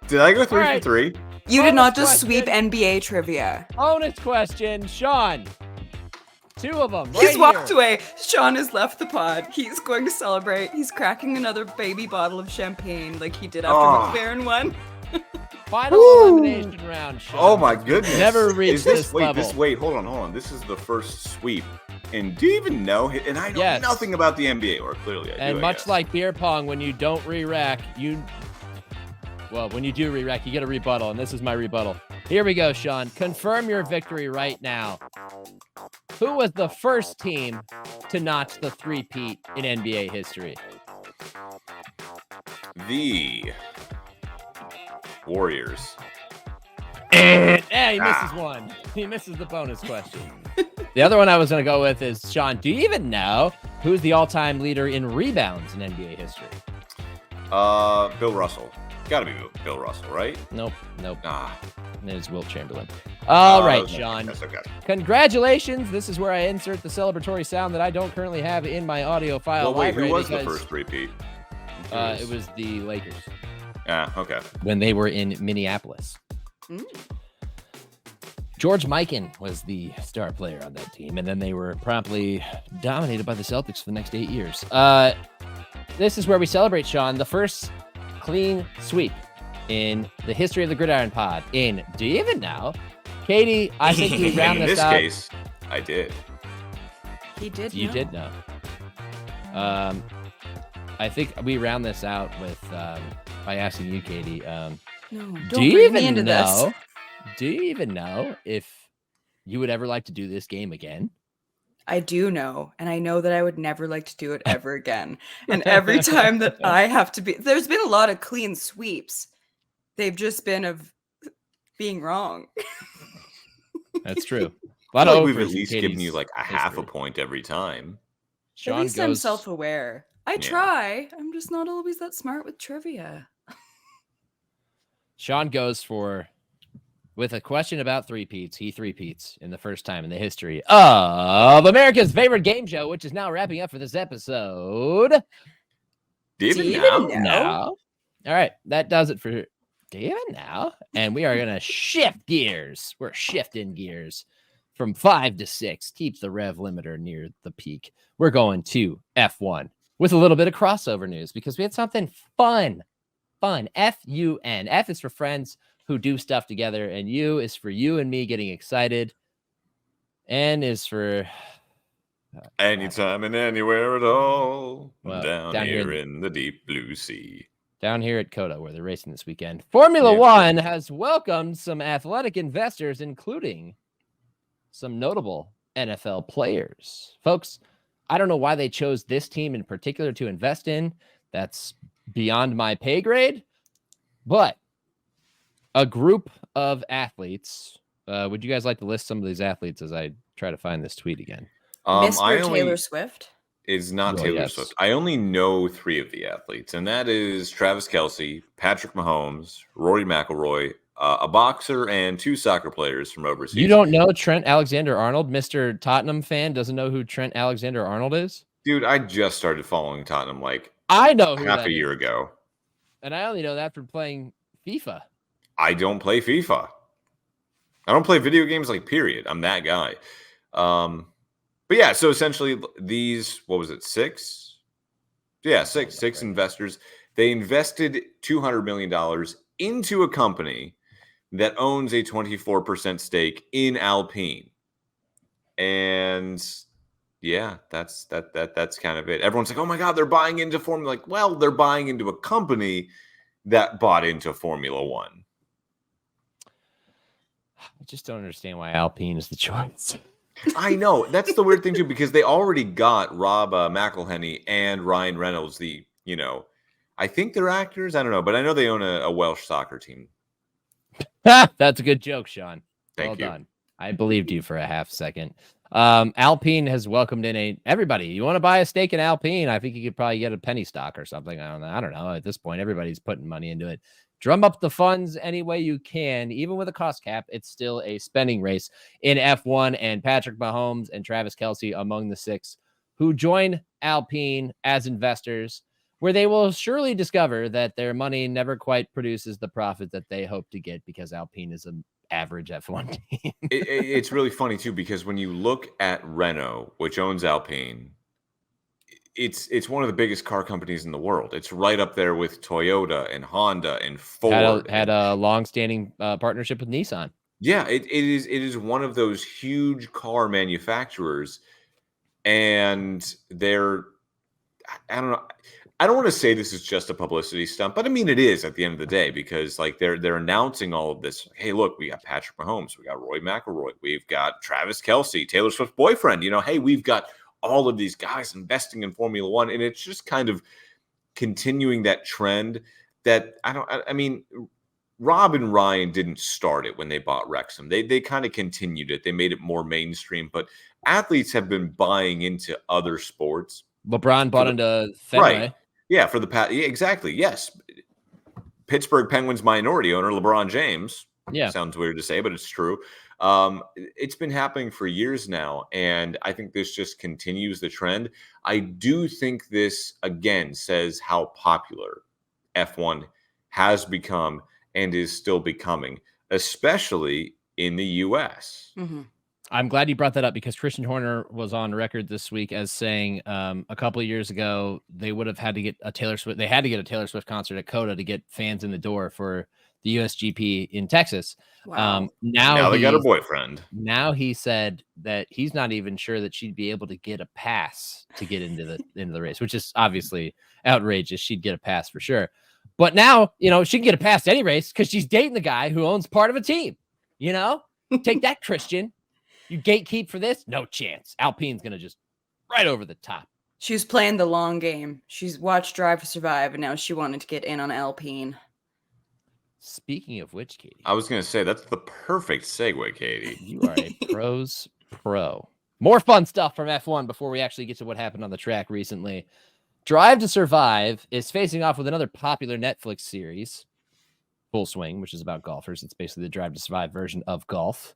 Did I go 3 All right. for 3? You did not Bonus just sweep question. NBA trivia. Bonus question, Sean. 2 of them. He's right walked here. away. Sean has left the pod. He's going to celebrate. He's cracking another baby bottle of champagne like he did after Oh. McLaren won. Final Woo! elimination round, Sean. Oh my goodness! Never reached Is this, this wait, level. Wait, hold on. This is the first sweep. And do you even know? And I know Yes. nothing about the NBA, or clearly I do. And I much guess. like beer pong, when you don't re-rack, when you do re-rack, you get a rebuttal, and this is my rebuttal. Here we go, Sean. Confirm your victory right now. Who was the first team to notch the three-peat in NBA history? The Warriors. Yeah, he misses one. He misses the bonus question. The other one I was going to go with is, Sean, do you even know who's the all-time leader in rebounds in NBA history? Bill Russell. Gotta be Bill Russell, right? Nope. Ah. It is Wilt Chamberlain. All right, okay, Sean. That's okay. Congratulations. This is where I insert the celebratory sound that I don't currently have in my audio file Well, wait, library. who was the because, first repeat? It was the Lakers Okay. when they were in Minneapolis. Mm. George Mikan was the star player on that team, and then they were promptly dominated by the Celtics for the next 8 years. This is where we celebrate, Sean, the first clean sweep in the history of the Gridiron Pod. Do you even know? Katie, I think we round In this this out. case, I did. He did. You know. did know. I think we round this out with by asking you, Katie. No, don't Do you bring me even into know? this. Do you even know if you would ever like to do this game again? I do know, and I know that I would never like to do it ever again. And every time that I have to be, there's been a lot of clean sweeps. They've just been of being wrong. That's true. A I lot feel of like we've overs at in least given Katie's you like a half a history. point every time. Sean At least I'm goes. self-aware. I try. I'm just not always that smart with trivia. Sean goes for with a question about three-peats. He three-peats in the first time in the history of America's favorite game show, which is now wrapping up for this episode. Do you Do you even know? even know? No. All right, that does it for Do you even know? And we are going to shift gears. We're shifting gears from 5 to 6. Keep the rev limiter near the peak. We're going to F1 with a little bit of crossover news because we had something fun. F-U-N. F is for friends who do stuff together, and U is for you and me getting excited. N is for Anytime and anywhere at all. Well, down down here here- in the deep blue sea. down here at Coda, where they're racing this weekend. Formula Yeah. One has welcomed some athletic investors, including some notable NFL players. Folks, I don't know why they chose this team in particular to invest in. That's beyond my pay grade. But a group of athletes. Would you guys like to list some of these athletes as I try to find this tweet again? Mr. Taylor Swift. Is not Well, Taylor yes. Swift. I only know 3 of the athletes, and that is Travis Kelce, Patrick Mahomes, Rory McIlroy, a boxer, and 2 soccer players from overseas. You don't know Trent Alexander-Arnold? Mr. Tottenham fan doesn't know who Trent Alexander-Arnold is? Dude, I just started following Tottenham like I know who half that a year is. ago. And I only know that from playing FIFA. I don't play FIFA. I don't play video games like period. I'm that guy. But yeah, so essentially these, what was it, 6? Yeah, six investors. They invested $200 million into a company that owns a 24% stake in Alpine. And yeah, that's kind of it. Everyone's like, oh my God, they're buying into Formula. Like, well, they're buying into a company that bought into Formula One. I just don't understand why Alpine is the choice. I know. That's the weird thing, too, because they already got Rob McElhenney and Ryan Reynolds, I think they're actors. I don't know, but I know they own a Welsh soccer team. That's a good joke, Sean. Thank you. Done. I believed you for a half second. Alpine has welcomed in everybody. You want to buy a stake in Alpine? I think you could probably get a penny stock or something. I don't know. At this point, everybody's putting money into it. Drum up the funds any way you can. Even with a cost cap, it's still a spending race in F1, and Patrick Mahomes and Travis Kelce among the 6 who join Alpine as investors, where they will surely discover that their money never quite produces the profit that they hope to get because Alpine is an average F1 team. It's really funny, too, because when you look at Renault, which owns Alpine, it's one of the biggest car companies in the world. It's right up there with Toyota and Honda and Ford. Had a long-standing partnership with Nissan. Yeah, it is one of those huge car manufacturers, and they're, I don't know. I don't want to say this is just a publicity stunt, but I mean it is at the end of the day, because like they're announcing all of this. Hey, look, we got Patrick Mahomes, we got Roy McIlroy, we've got Travis Kelce, Taylor Swift's boyfriend. Hey, we've got all of these guys investing in Formula One, and it's just kind of continuing that trend that I mean, Rob and Ryan didn't start it when they bought Wrexham. They kind of continued it. They made it more mainstream, but athletes have been buying into other sports. LeBron bought into Fenway. Right. Yeah, for the past. Yeah, exactly. Yes. Pittsburgh Penguins minority owner LeBron James. Yeah. Sounds weird to say, but it's true. It's been happening for years now, and I think this just continues the trend. I do think this, again, says how popular F1 has become and is still becoming, especially in the U.S. Mm-hmm. I'm glad you brought that up because Christian Horner was on record this week as saying a couple of years ago they would have had to get a Taylor Swift. They had to get a Taylor Swift concert at Coda to get fans in the door for the USGP in Texas. Wow. Now they got a boyfriend. Now he said that he's not even sure that she'd be able to get a pass to get into the race, which is obviously outrageous. She'd get a pass for sure. But now, she can get a pass to any race because she's dating the guy who owns part of a team. Take that, Christian. You gatekeep for this? No chance. Alpine's going to just right over the top. She was playing the long game. She's watched Drive to Survive, and now she wanted to get in on Alpine. Speaking of which, Katie. I was going to say, that's the perfect segue, Katie. You are a pros pro. More fun stuff from F1 before we actually get to what happened on the track recently. Drive to Survive is facing off with another popular Netflix series, Full Swing, which is about golfers. It's basically the Drive to Survive version of golf,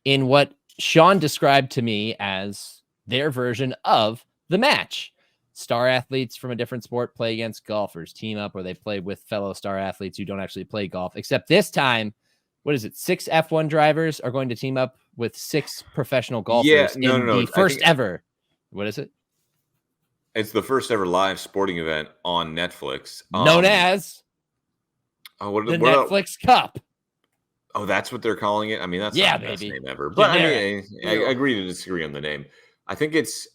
in what Sean described to me as their version of the match. star athletes from a different sport play against golfers, team up, or they play with fellow star athletes who don't actually play golf. Except this time, what is it? 6 F1 drivers are going to team up with 6 professional golfers in the first ever. What is it? It's the first ever live sporting event on Netflix. Known as the Netflix Cup. Oh, that's what they're calling it? I mean, that's not the best name ever. But I agree to disagree on the name. I think it's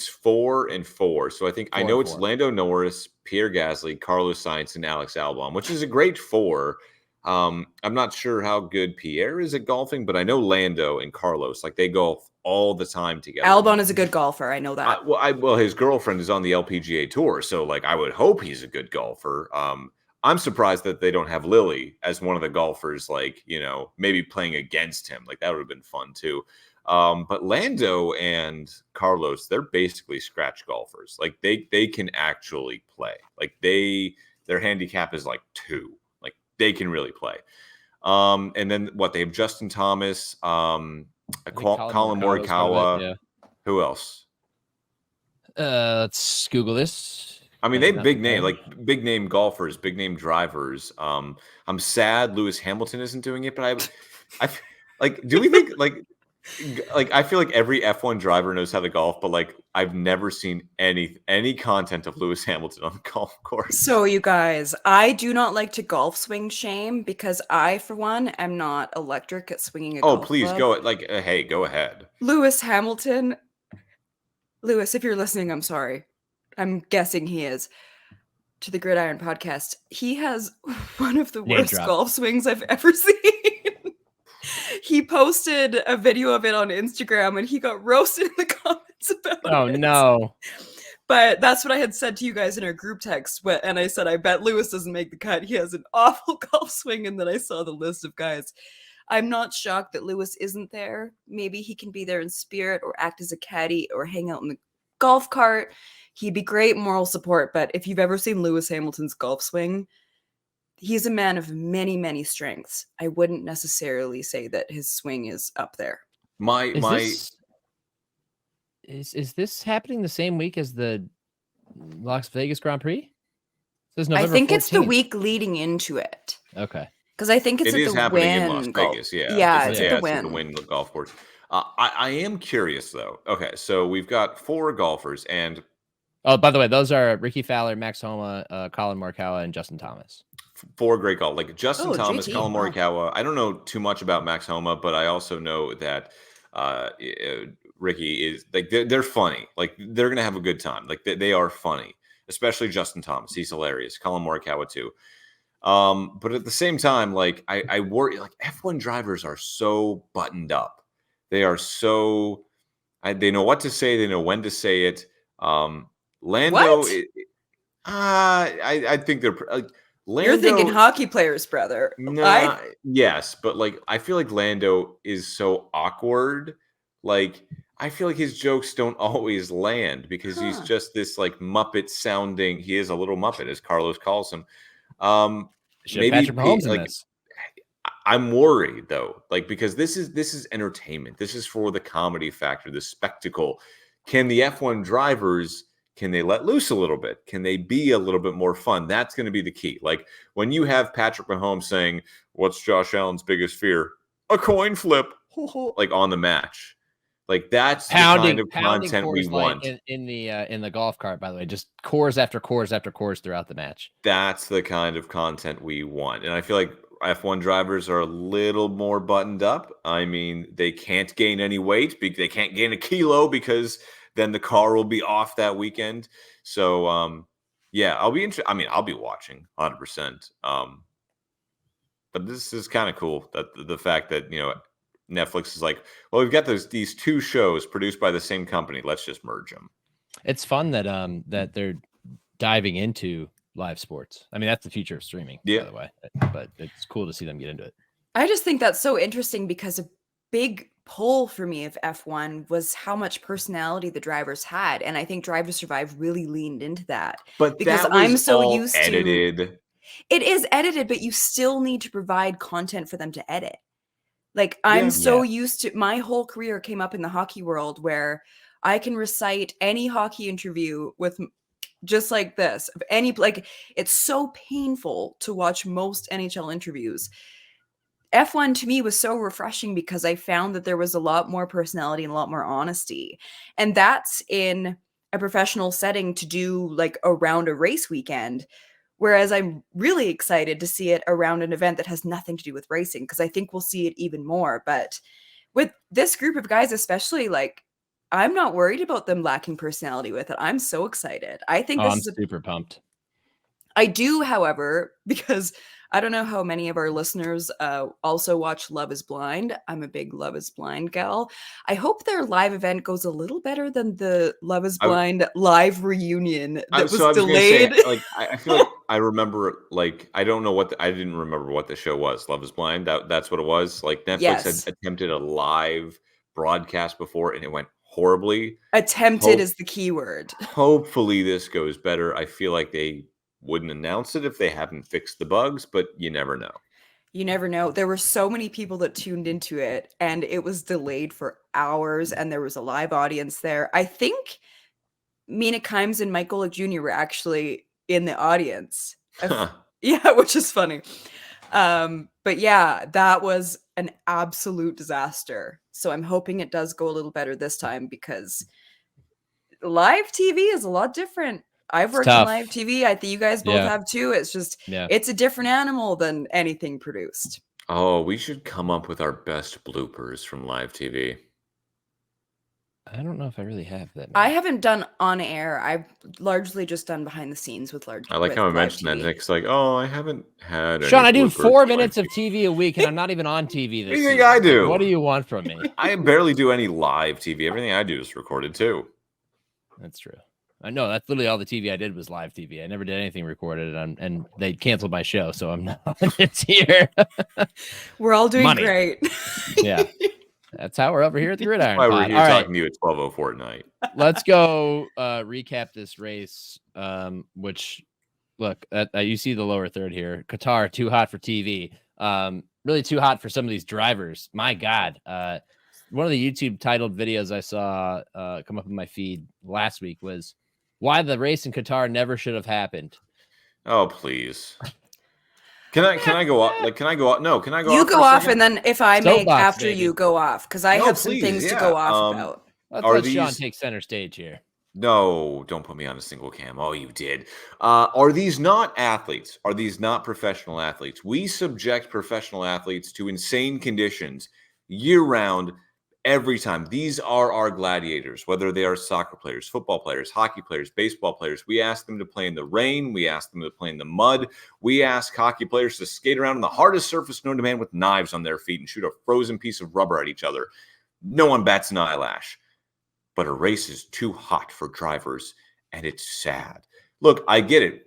4 and 4. So I know it's Lando Norris, Pierre Gasly, Carlos Sainz, and Alex Albon, which is a great 4. I'm not sure how good Pierre is at golfing, but I know Lando and Carlos, like they golf all the time together. Albon is a good golfer. I know that. Well, his girlfriend is on the LPGA tour, so like I would hope he's a good golfer. I'm surprised that they don't have Lily as one of the golfers, like, you know, maybe playing against him. Like that would have been fun too. But Lando and Carlos, they're basically scratch golfers. Like they can actually play. Like their handicap is like 2. Like they can really play. And then they have Justin Thomas, Colin Morikawa. Yeah. Who else? Let's Google this. I mean, they big name golfers, big name drivers. I'm sad Lewis Hamilton isn't doing it, but I like. Do we think like I feel like every F1 driver knows how to golf, but like I've never seen any content of Lewis Hamilton on the golf course. So you guys, I do not like to golf swing shame because I, for one, am not electric at swinging a golf club. Please go. Hey, go ahead. Lewis Hamilton. Lewis, if you're listening, I'm sorry. I'm guessing he is. To the Gridiron Podcast, he has one of the worst golf swings I've ever seen. He posted a video of it on Instagram and he got roasted in the comments about it. Oh, no. But that's what I had said to you guys in our group text. And I said, I bet Lewis doesn't make the cut. He has an awful golf swing. And then I saw the list of guys. I'm not shocked that Lewis isn't there. Maybe he can be there in spirit or act as a caddy or hang out in the golf cart. He'd be great moral support, but if you've ever seen Lewis Hamilton's golf swing, he's a man of many, many strengths. I wouldn't necessarily say that his swing is up there. Is this happening the same week as the Las Vegas Grand Prix? I think 14th. It's the week leading into it. Okay. Because I think it's at the Wynn in Las Vegas. Yeah, it's at the Wynn. The Wynn golf course. I am curious though. Okay, so we've got 4 golfers and. Oh, by the way, those are Ricky Fowler, Max Homa, Colin Morikawa, and Justin Thomas. 4 great golf. Like Justin Thomas, JT. Colin Morikawa. I don't know too much about Max Homa, but I also know that Ricky is like they're funny. Like they're gonna have a good time. Like they are funny, especially Justin Thomas. He's hilarious. Colin Morikawa too. But at the same time, like I worry. Like F1 drivers are so buttoned up. They are so. They know what to say. They know when to say it. Lando, I think they're Lando. You're thinking hockey players, brother. Yes, but like I feel like Lando is so awkward. Like I feel like his jokes don't always land because he's just this like Muppet sounding. He is a little Muppet, as Carlos calls him. Maybe Patrick Mahomes in this. I'm worried though, like because this is entertainment. This is for the comedy factor, the spectacle. Can the F1 drivers? Can they let loose a little bit? Can they be a little bit more fun? That's going to be the key. Like when you have Patrick Mahomes saying, "What's Josh Allen's biggest fear?" A coin flip, like on the match. Like that's the kind of content we want in the golf cart. By the way, just cores after cores after cores throughout the match. That's the kind of content we want, and I feel like F1 drivers are a little more buttoned up. I mean, they can't gain any weight. They can't gain a kilo because then the car will be off that weekend. So, yeah, I'll be interested. I mean, I'll be watching 100%. But this is kind of cool that the fact that, you know, Netflix is like, well, we've got these 2 shows produced by the same company. Let's just merge them. It's fun that that they're diving into live sports. I mean, that's the future of streaming, by the way. But it's cool to see them get into it. I just think that's so interesting because a big pull for me of F1 was how much personality the drivers had, and I think Drive to Survive really leaned into that. But because that was I'm so all used edited. to it is edited, but you still need to provide content for them to edit. Like I'm so used to my whole career came up in the hockey world where I can recite any hockey interview with just like this. Of any like, it's so painful to watch most NHL interviews. F1 to me was so refreshing because I found that there was a lot more personality and a lot more honesty. And that's in a professional setting to do like around a race weekend. Whereas I'm really excited to see it around an event that has nothing to do with racing, because I think we'll see it even more. But with this group of guys, especially, like, I'm not worried about them lacking personality with it. I'm so excited. I think I'm super pumped. I do, however, because I don't know how many of our listeners also watch Love is Blind. I'm a big Love is Blind gal. I hope their live event goes a little better than the Love is Blind live reunion that was delayed. Say, like, I feel like I remember, like, I don't know I didn't remember what the show was. Love is Blind. That's what it was. Like, Netflix had attempted a live broadcast before and it went horribly. Attempted is the key word. Hopefully this goes better. I feel like they wouldn't announce it if they haven't fixed the bugs, but you never know. You never know. There were so many people that tuned into it and it was delayed for hours and there was a live audience there. I think Mina Kimes and Mike Golick Jr. were actually in the audience. Yeah, which is funny. But yeah, that was an absolute disaster. So I'm hoping it does go a little better this time, because live TV is a lot different. I've worked in live TV. I think you guys both have too. It's just, it's a different animal than anything produced. Oh, we should come up with our best bloopers from live TV. I don't know if I really have that. I haven't done on air. I've largely just done behind the scenes with large. I like how I mentioned that. Nick's like, oh, I haven't had. Sean, I do 4 minutes of TV a week, and I'm not even on TV this. What do you think I do? What do you want from me? I barely do any live TV. Everything I do is recorded too. That's true. I know that's literally all the TV I did was live TV. I never did anything recorded, and they canceled my show, so I'm not. It's here. We're all doing great. Yeah. That's how we're over here at the Gridiron. Why we're here talking to you at 12:04 at night. Let's go recap this race. Which, look, you see the lower third here. Qatar, too hot for TV. Really too hot for some of these drivers. My God. One of the YouTube titled videos I saw come up in my feed last week was why the race in Qatar never should have happened. Oh, please. Can I go off? Like, can I go off? No, can I go you off? You go off, and then if I make after baby. You go off, because I have some things to go off about. Let's let Sean take center stage here. No, don't put me on a single cam. Oh, you did. Are these not athletes? Are these not professional athletes? We subject professional athletes to insane conditions year-round. Every time. These are our gladiators, whether they are soccer players, football players, hockey players, baseball players. We ask them to play in the rain. We ask them to play in the mud. We ask hockey players to skate around on the hardest surface known to man with knives on their feet and shoot a frozen piece of rubber at each other. No one bats an eyelash. But a race is too hot for drivers, and it's sad. Look, I get it.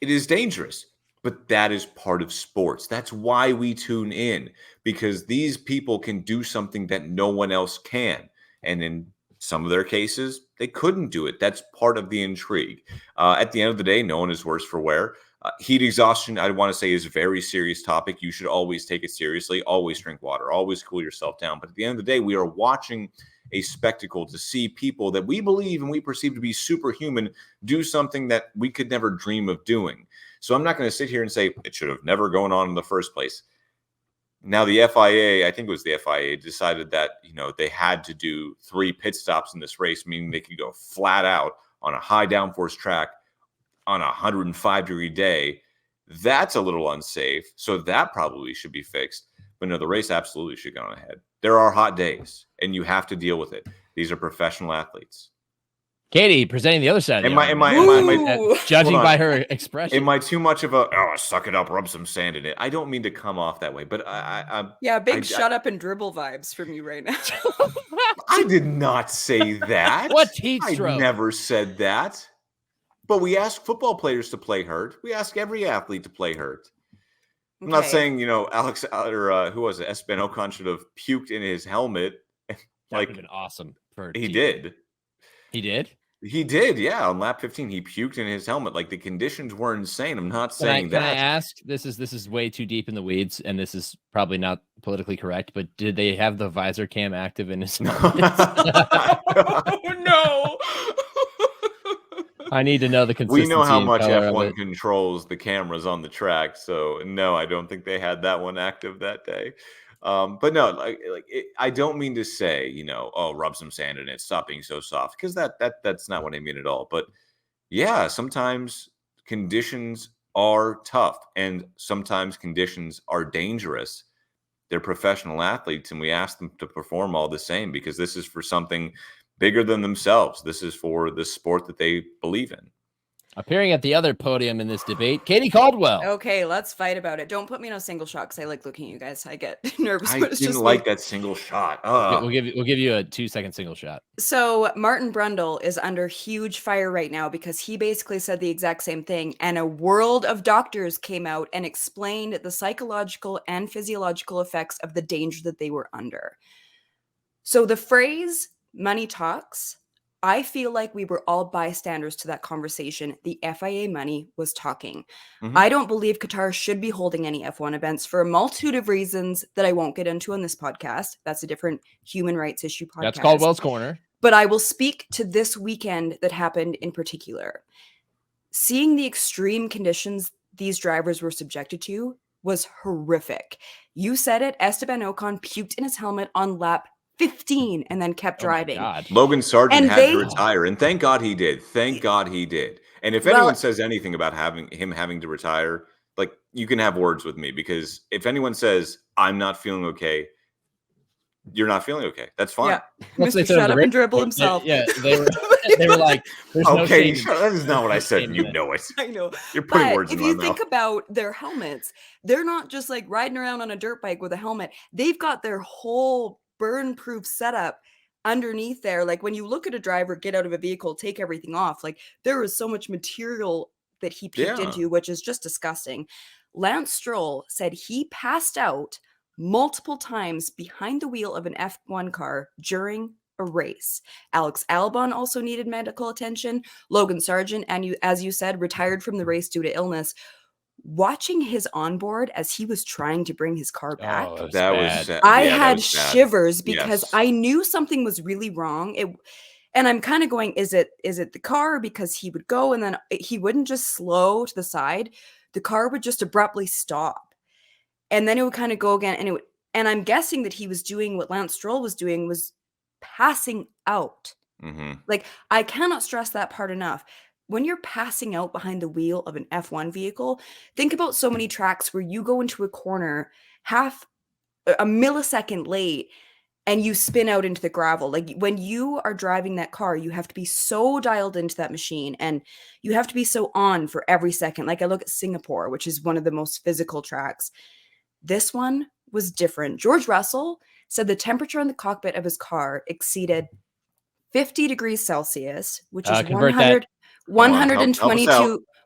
It is dangerous. But that is part of sports. That's why we tune in, because these people can do something that no one else can. And in some of their cases, they couldn't do it. That's part of the intrigue. At the end of the day, no one is worse for wear. Heat exhaustion, I want to say, is a very serious topic. You should always take it seriously. Always drink water. Always cool yourself down. But at the end of the day, we are watching a spectacle to see people that we believe and we perceive to be superhuman do something that we could never dream of doing. So I'm not going to sit here and say it should have never gone on in the first place. Now the FIA, I think it was the FIA, decided that, they had to do 3 pit stops in this race, meaning they could go flat out on a high downforce track on a 105-degree day. That's a little unsafe. So that probably should be fixed. But no, the race absolutely should go on ahead. There are hot days, and you have to deal with it. These are professional athletes. Katie presenting the other side. Am I judging by her expression? Am I too much of a suck it up, rub some sand in it? I don't mean to come off that way, but shut up and dribble vibes from you right now. I did not say that. What heat stroke? I never said that. But we ask football players to play hurt. We ask every athlete to play hurt. I'm not saying Alex or who was it? Esteban Ocon should have puked in his helmet. That would have been awesome. He did. He did? He did, yeah. On lap 15, he puked in his helmet. Like, the conditions were insane. I'm not saying that. Can I ask? This is way too deep in the weeds, and this is probably not politically correct. But did they have the visor cam active in his helmet? Oh no! I need to know the consistency. We know how and much color of F1 it. controls the cameras on the track, so no, I don't think they had that one active that day. But no, I don't mean to say, oh, rub some sand in it, stop being so soft, because that's not what I mean at all. But yeah, sometimes conditions are tough, and sometimes conditions are dangerous. They're professional athletes, and we ask them to perform all the same because this is for something bigger than themselves. This is for the sport that they believe in. Appearing at the other podium in this debate, Katie Caldwell. Okay, let's fight about it. Don't put me in a single shot because I like looking at you guys. I get nervous. I But it's didn't just like that single shot. We'll give you a 2-second single shot. So Martin Brundle is under huge fire right now because he basically said the exact same thing, and a world of doctors came out and explained the psychological and physiological effects of the danger that they were under. So the phrase "money talks," I feel like we were all bystanders to that conversation. The FIA money was talking. Mhm. I don't believe Qatar should be holding any F1 events for a multitude of reasons that I won't get into on this podcast. That's a different human rights issue podcast. That's Caldwell's Corner. But I will speak to this weekend that happened in particular. Seeing the extreme conditions these drivers were subjected to was horrific. You said it, Esteban Ocon puked in his helmet on lap 15 and then kept driving. Logan Sargent And had to retire, and thank God he did. Thank God he did. And if anyone says anything about having to retire, like, you can have words with me, because if anyone says I'm not feeling okay, you're not feeling okay. That's fine. Yeah. Mr. Shut up and dribble himself. Yeah, they were like, there's okay, no that is not what I said, and you know it. I know. You're putting But words in if my you mouth. think about their helmets, they're not just like riding around on a dirt bike with a helmet. They've got their whole burn-proof setup underneath there. Like, when you look at a driver get out of a vehicle, take everything off, like, there is so much material that he puked into, which is just disgusting. Lance Stroll said he passed out multiple times behind the wheel of an F1 car during a race. Alex Albon also needed medical attention. Logan Sargent, and as you said, retired from the race due to illness. Watching his onboard as he was trying to bring his car back, I had shivers because I knew something was really wrong. And I'm kind of going, is it the car? Because he would go and then he wouldn't just slow to the side. The car would just abruptly stop. And then it would kind of go again. And I'm guessing that he was doing what Lance Stroll was doing, was passing out. Mm-hmm. Like, I cannot stress that part enough. When you're passing out behind the wheel of an F1 vehicle, think about so many tracks where you go into a corner half a millisecond late and you spin out into the gravel. Like, when you are driving that car, you have to be so dialed into that machine, and you have to be so on for every second. Like, I look at Singapore, which is one of the most physical tracks. This one was different. George Russell said the temperature in the cockpit of his car exceeded 50 degrees Celsius, which is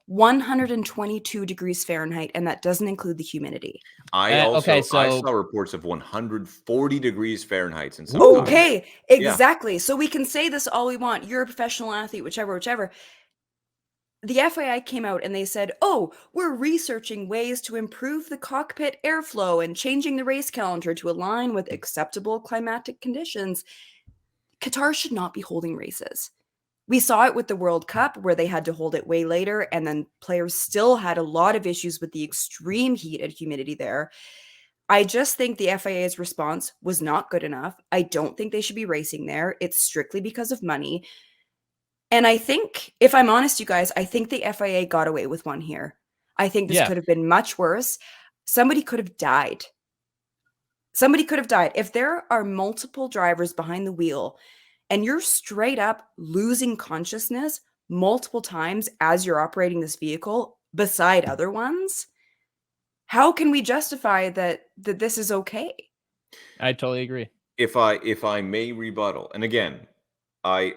122 degrees Fahrenheit, and that doesn't include the humidity. I saw reports of 140 degrees Fahrenheit in some Okay, exactly. Yeah. So we can say this all we want. You're a professional athlete, whichever. The FIA came out and they said, oh, we're researching ways to improve the cockpit airflow and changing the race calendar to align with acceptable climatic conditions. Qatar should not be holding races. We saw it with the World Cup, where they had to hold it way later, and then players still had a lot of issues with the extreme heat and humidity there. I just think the FIA's response was not good enough. I don't think they should be racing there. It's strictly because of money. And I think, if I'm honest, you guys, I think the FIA got away with one here. I think this could have been much worse. Somebody could have died. If there are multiple drivers behind the wheel and you're straight up losing consciousness multiple times as you're operating this vehicle beside other ones, how can we justify that this is okay? I totally agree. If I may rebuttal, and again, I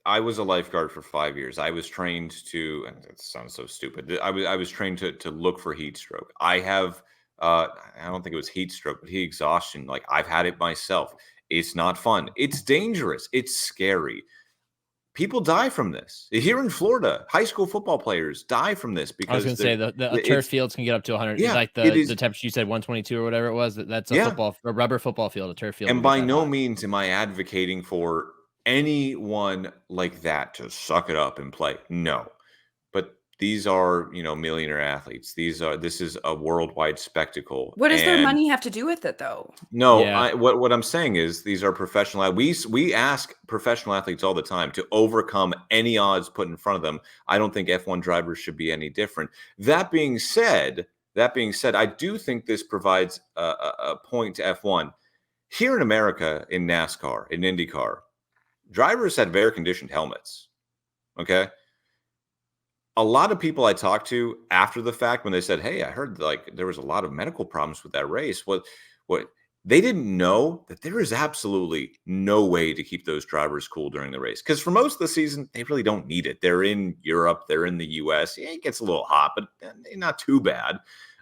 was a lifeguard for 5 years. I was trained to, and it sounds so stupid, I was trained to look for heat stroke. I have, I don't think it was heat stroke, but heat exhaustion. Like, I've had it myself. It's not fun. It's dangerous. It's scary. People die from this. Here in Florida, high school football players die from this because I was going to say the turf fields can get up to 100. Yeah, like the temperature, you said 122 or whatever it was. That's a rubber football field, a turf field. And by no means am I advocating for anyone like that to suck it up and play. No. But these are, millionaire athletes. This is a worldwide spectacle. What does their And money have to do with it, though? no, Yeah. what I'm saying is these are professional. We ask professional athletes all the time to overcome any odds put in front of them. I don't think F1 drivers should be any different. That being said, I do think this provides a point to F1. Here in America, in NASCAR, in IndyCar, drivers had air-conditioned helmets. Okay. A lot of people I talked to after the fact, when they said, "Hey, I heard like there was a lot of medical problems with that race," what they didn't know that there is absolutely no way to keep those drivers cool during the race, because for most of the season they really don't need it. They're in Europe, they're in the US. Yeah, it gets a little hot, but not too bad.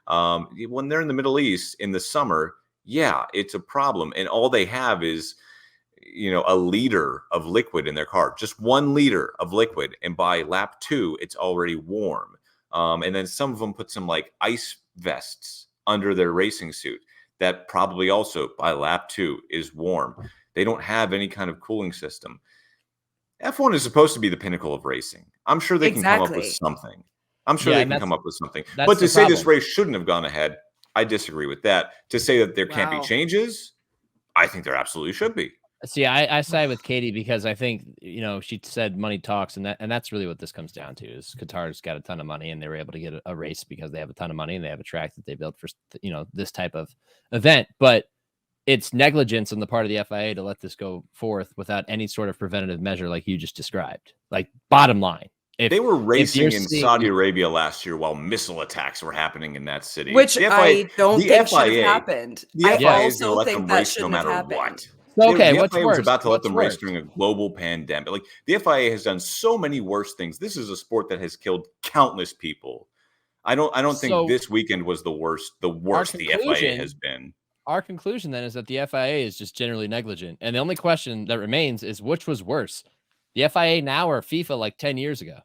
When they're in the Middle East in the summer, yeah, it's a problem, and all they have is a liter of liquid in their car, just 1 liter of liquid. And by lap 2, it's already warm. And then some of them put some like ice vests under their racing suit that probably also by lap 2 is warm. They don't have any kind of cooling system. F1 is supposed to be the pinnacle of racing. I'm sure they can come up with something. But to say this race shouldn't have gone ahead, I disagree with that. To say that there can't be changes, I think there absolutely should be. See, I side with Katie because I think, she said money talks, and that's really what this comes down to is Qatar's got a ton of money and they were able to get a race because they have a ton of money and they have a track that they built for, this type of event. But it's negligence on the part of the FIA to let this go forth without any sort of preventative measure like you just described. Like, bottom line. They were racing in Saudi Arabia last year while missile attacks were happening in that city. Which I don't think should have happened. I also think that shouldn't have happened. What. Okay, the what's FIA worse? was about to let them race during a global pandemic. Like, the FIA has done so many worse things. This is a sport that has killed countless people. I don't think this weekend was the worst the FIA has been. Our conclusion then is that the FIA is just generally negligent. And the only question that remains is which was worse, the FIA now or FIFA like 10 years ago?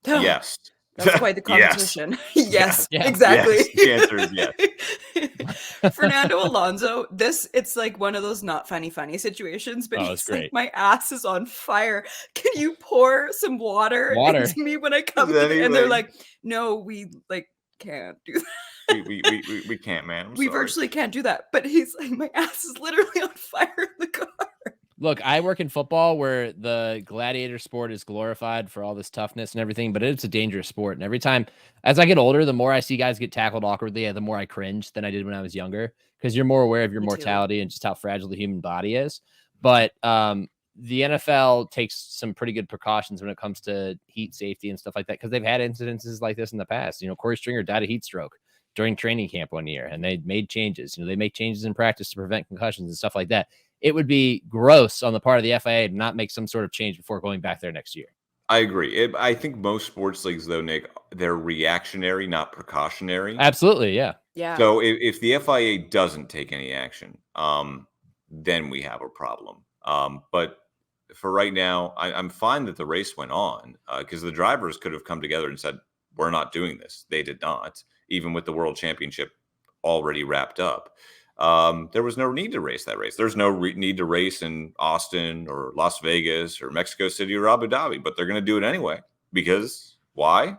Yes. That's quite the competition. Yes, exactly. Yes. The answer is yes. Fernando Alonso, it's like one of those not funny situations, but he's like, my ass is on fire. Can you pour some water into me when I come in? And they're like, no, we can't do that. We can't, man. We virtually can't do that. But he's like, my ass is literally on fire in the car. Look, I work in football where the gladiator sport is glorified for all this toughness and everything, but it's a dangerous sport. And every time, as I get older, the more I see guys get tackled awkwardly, the more I cringe than I did when I was younger, because you're more aware of your mortality and just how fragile the human body is. But the NFL takes some pretty good precautions when it comes to heat safety and stuff like that, because they've had incidences like this in the past. Corey Stringer died of heat stroke during training camp one year, and they made changes. They make changes in practice to prevent concussions and stuff like that. It would be gross on the part of the FIA to not make some sort of change before going back there next year. I agree. I think most sports leagues, though, Nick, they're reactionary, not precautionary. Absolutely, yeah. So if the FIA doesn't take any action, then we have a problem. But for right now, I'm fine that the race went on, because the drivers could have come together and said, we're not doing this. They did not, even with the World Championship already wrapped up. There was no need to race that race. There's no need to race in Austin or Las Vegas or Mexico City or Abu Dhabi, but they're going to do it anyway because why?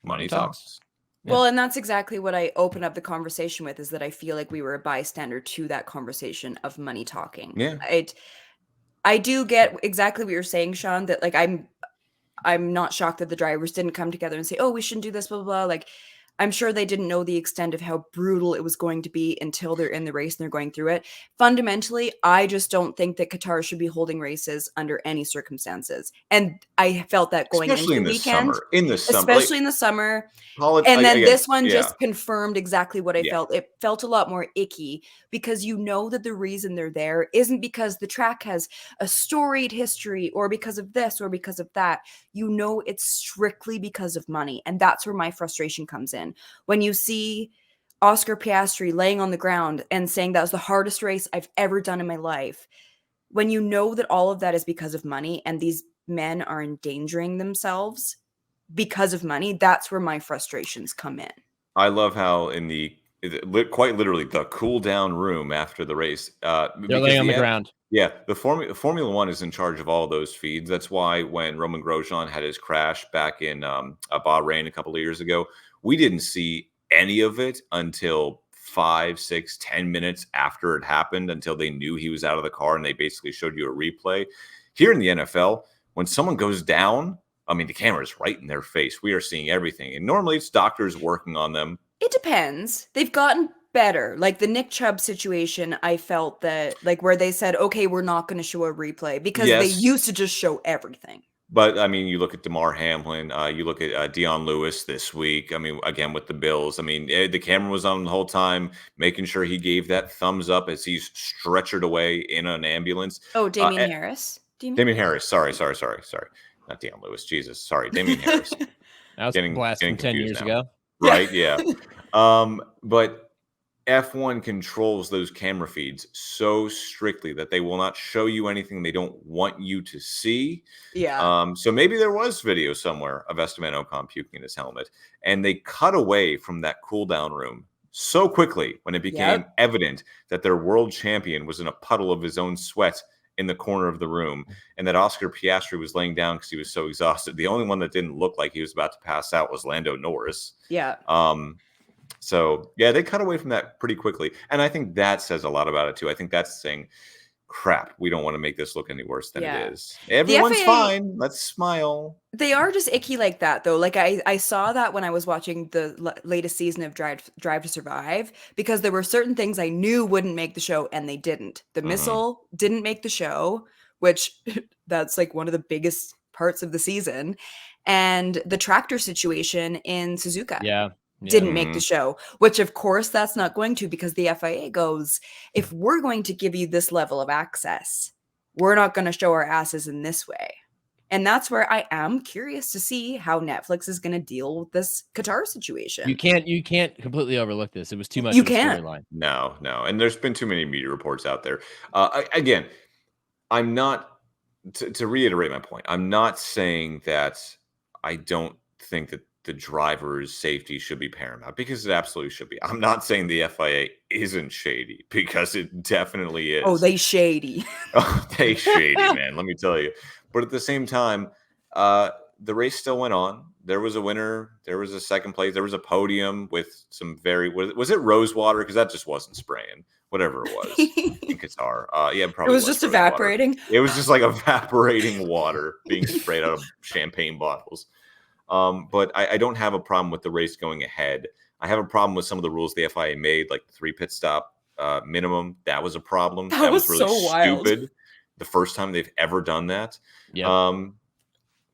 Money talks. Yeah. Well, and that's exactly what I open up the conversation with, is that I feel like we were a bystander to that conversation of money talking. Yeah. I do get exactly what you're saying, Sean, that like I'm not shocked that the drivers didn't come together and say, oh, we shouldn't do this, blah, blah, blah. Like, I'm sure they didn't know the extent of how brutal it was going to be until they're in the race and they're going through it. Fundamentally, I just don't think that Qatar should be holding races under any circumstances. And I felt that going especially into the weekend. In the summer. Especially in the summer. And then this one just confirmed exactly what I felt. It felt a lot more icky, because that the reason they're there isn't because the track has a storied history or because of this or because of that. It's strictly because of money. And that's where my frustration comes in. When you see Oscar Piastri laying on the ground and saying that was the hardest race I've ever done in my life, when you know that all of that is because of money and these men are endangering themselves because of money, that's where my frustrations come in. I love how in the quite literally the cool down room after the race. They're Because laying on the ground. yeah, the Formula One is in charge of all those feeds. That's why when Roman Grosjean had his crash back in Bahrain a couple of years ago, we didn't see any of it until 5, 6, 10 minutes after it happened, until they knew he was out of the car and they basically showed you a replay. Here in the NFL, when someone goes down, I mean, the camera's right in their face. We are seeing everything. And normally it's doctors working on them. It depends. They've gotten better. Like the Nick Chubb situation, I felt that, like, where they said, okay, we're not going to show a replay, because they Yes. used to just show everything. But, I mean, you look at DeMar Hamlin, you look at Deion Lewis this week. I mean, again, with the Bills. I mean, the camera was on the whole time, making sure he gave that thumbs up as he's stretchered away in an ambulance. Oh, Damian Harris? Do you mean? Damian Harris. Sorry. Not Deion Lewis. Jesus. Sorry. Damian Harris. That was blasting 10 years now. ago. Right? Yeah. But F1 controls those camera feeds so strictly that they will not show you anything they don't want you to see. Yeah. So maybe there was video somewhere of Esteban Ocon puking in his helmet, and they cut away from that cool down room so quickly when it became evident that their world champion was in a puddle of his own sweat in the corner of the room, and that Oscar Piastri was laying down because he was so exhausted. The only one that didn't look like he was about to pass out was Lando Norris. Yeah. So yeah, they cut away from that pretty quickly. And I think that says a lot about it too. I think that's saying, crap, we don't want to make this look any worse than it is. Everyone's fine. Let's smile. They are just icky like that, though. Like I saw that when I was watching the latest season of Drive to Survive, because there were certain things I knew wouldn't make the show and they didn't. The missile didn't make the show, which that's like one of the biggest parts of the season. And the tractor situation in Suzuka. Didn't make the show, which of course that's not going to, because the FIA goes, if we're going to give you this level of access, we're not going to show our asses in this way. And that's where I am curious to see how Netflix is going to deal with this Qatar situation. You can't completely overlook this. It was too much You of a can't. storyline. No. And there's been too many media reports out there. Again, I'm not, to reiterate my point, I'm not saying that I don't think that the driver's safety should be paramount, because it absolutely should be. I'm not saying the FIA isn't shady, because it definitely is. Oh, they shady. Oh, they shady, man. Let me tell you. But at the same time, the race still went on. There was a winner. There was a second place. There was a podium with some was it rose water? Because that just wasn't spraying. Whatever it was in Qatar. Yeah, probably. It was just evaporating. Water. It was just like evaporating water being sprayed out of champagne bottles. But I don't have a problem with the race going ahead. I have a problem with some of the rules the FIA made, like the 3 pit stop minimum. That was a problem. That was really so wild. stupid. The first time they've ever done that. Yeah.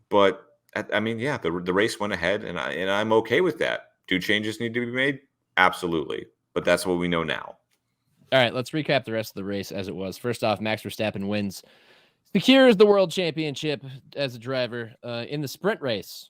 But I mean, yeah, the race went ahead, and I'm okay with that. Do changes need to be made? Absolutely. But that's what we know now. All right, let's recap the rest of the race as it was. First off, Max Verstappen wins, secures the world championship as a driver in the sprint race.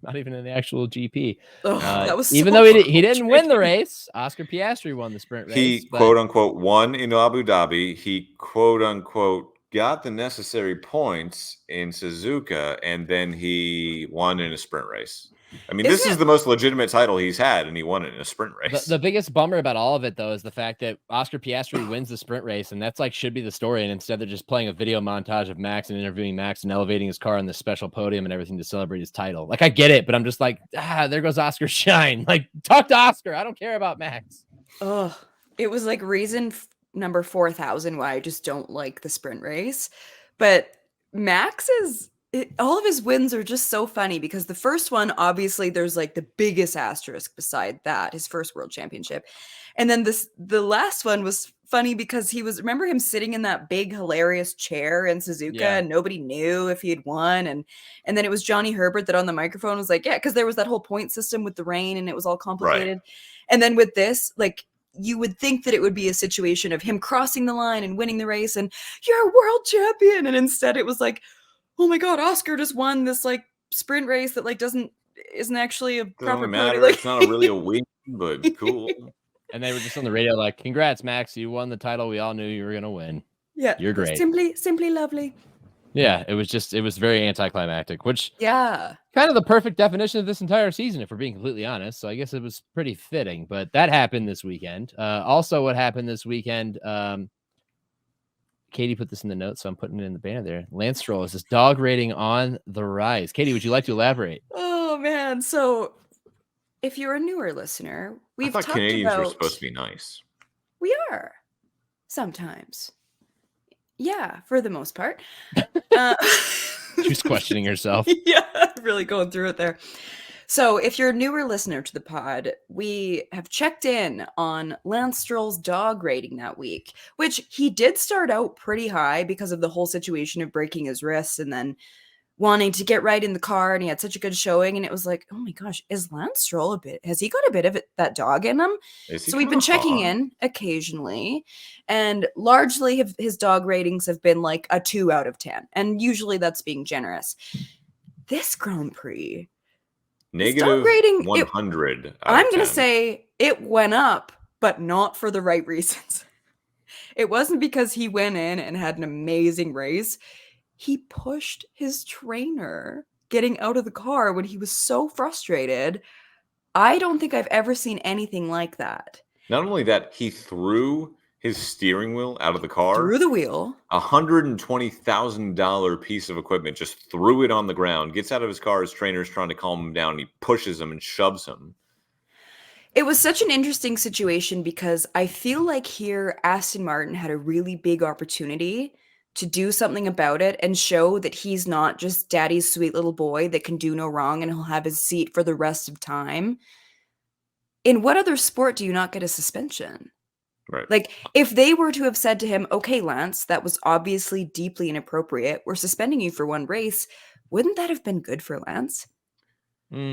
Not even in the actual GP. That was even so though he didn't win the race. Oscar Piastri won the sprint race. He quote unquote won in Abu Dhabi. He quote unquote got the necessary points in Suzuka, and then he won in a sprint race. I mean, this is the most legitimate title he's had, and he won it in a sprint race. The biggest bummer about all of it, though, is the fact that Oscar Piastri wins the sprint race, and that's should be the story. And instead, they're just playing a video montage of Max and interviewing Max and elevating his car on this special podium and everything to celebrate his title. Like, I get it, but I'm just like, there goes Oscar's shine. Like, talk to Oscar. I don't care about Max. Oh, it was like reason number 4,000 why I just don't like the sprint race. But Max all of his wins are just so funny, because the first one, obviously, there's like the biggest asterisk beside that, his first world championship. And then the last one was funny because remember him sitting in that big, hilarious chair in Suzuka, and nobody knew if he had won. And then it was Johnny Herbert that on the microphone was like, yeah, because there was that whole point system with the rain and it was all complicated. Right. And then with this, like, you would think that it would be a situation of him crossing the line and winning the race and you're a world champion. And instead it was like, oh my God, Oscar just won this like sprint race that like isn't actually a proper matter. Like, it's not really a win, but cool. And they were just on the radio like, congrats, Max, you won the title. We all knew you were gonna win. Yeah, you're great. Simply lovely. Yeah, it was very anticlimactic, which Yeah. kind of the perfect definition of this entire season, if we're being completely honest. So I guess it was pretty fitting, but that happened this weekend. Also, what happened this weekend, Katie put this in the notes, so I'm putting it in the banner there. Lance Stroll is his dog rating on the rise. Katie, would you like to elaborate? Oh man. So if you're a newer listener, I we've thought talked Canadians about were supposed to be nice. We are sometimes. Yeah, for the most part. She's questioning herself. Yeah, really going through it there. So, if you're a newer listener to the pod, we have checked in on Lance Stroll's dog rating that week, which he did start out pretty high because of the whole situation of breaking his wrists and then wanting to get right in the car, and he had such a good showing, and it was like, oh my gosh, is Lance Stroll has he got a bit of that dog in him? So we've been checking in occasionally, and largely his dog ratings have been like a 2 out of 10, and usually that's being generous. This Grand Prix, negative rating, 100. I'm going to say it went up, but not for the right reasons. It wasn't because he went in and had an amazing race. He pushed his trainer getting out of the car when he was so frustrated. I don't think I've ever seen anything like that. Not only that, he threw his steering wheel out of the car. Through the wheel. $120,000 piece of equipment, just threw it on the ground, gets out of his car, his trainer's trying to calm him down, and he pushes him and shoves him. It was such an interesting situation because I feel like here Aston Martin had a really big opportunity to do something about it and show that he's not just daddy's sweet little boy that can do no wrong and he'll have his seat for the rest of time. In what other sport do you not get a suspension? Right. Like, if they were to have said to him, okay, Lance, that was obviously deeply inappropriate. We're suspending you for one race. Wouldn't that have been good for Lance? No.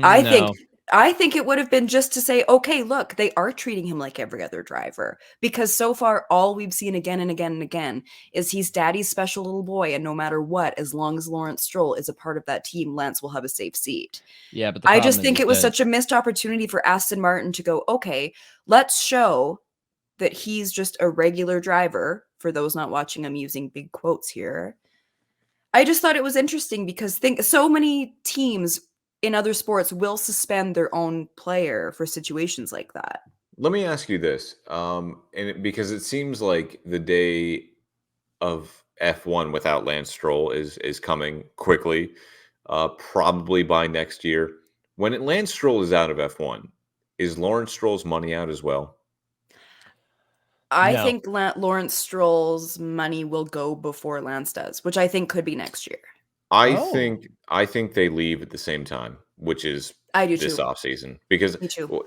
I think it would have been just to say, okay, look, they are treating him like every other driver, because so far all we've seen again and again and again is he's daddy's special little boy, and no matter what, as long as Lawrence Stroll is a part of that team, Lance will have a safe seat. Yeah, but I just think it was such a missed opportunity for Aston Martin to go, okay, let's show that he's just a regular driver. For those not watching, I'm using big quotes here. I just thought it was interesting because so many teams in other sports will suspend their own player for situations like that. Let me ask you this, because it seems like the day of F1 without Lance Stroll is coming quickly, probably by next year. When Lance Stroll is out of F1, is Lawrence Stroll's money out as well? I think Lawrence Stroll's money will go before Lance does, which I think could be next year. I think they leave at the same time, which is this offseason. Because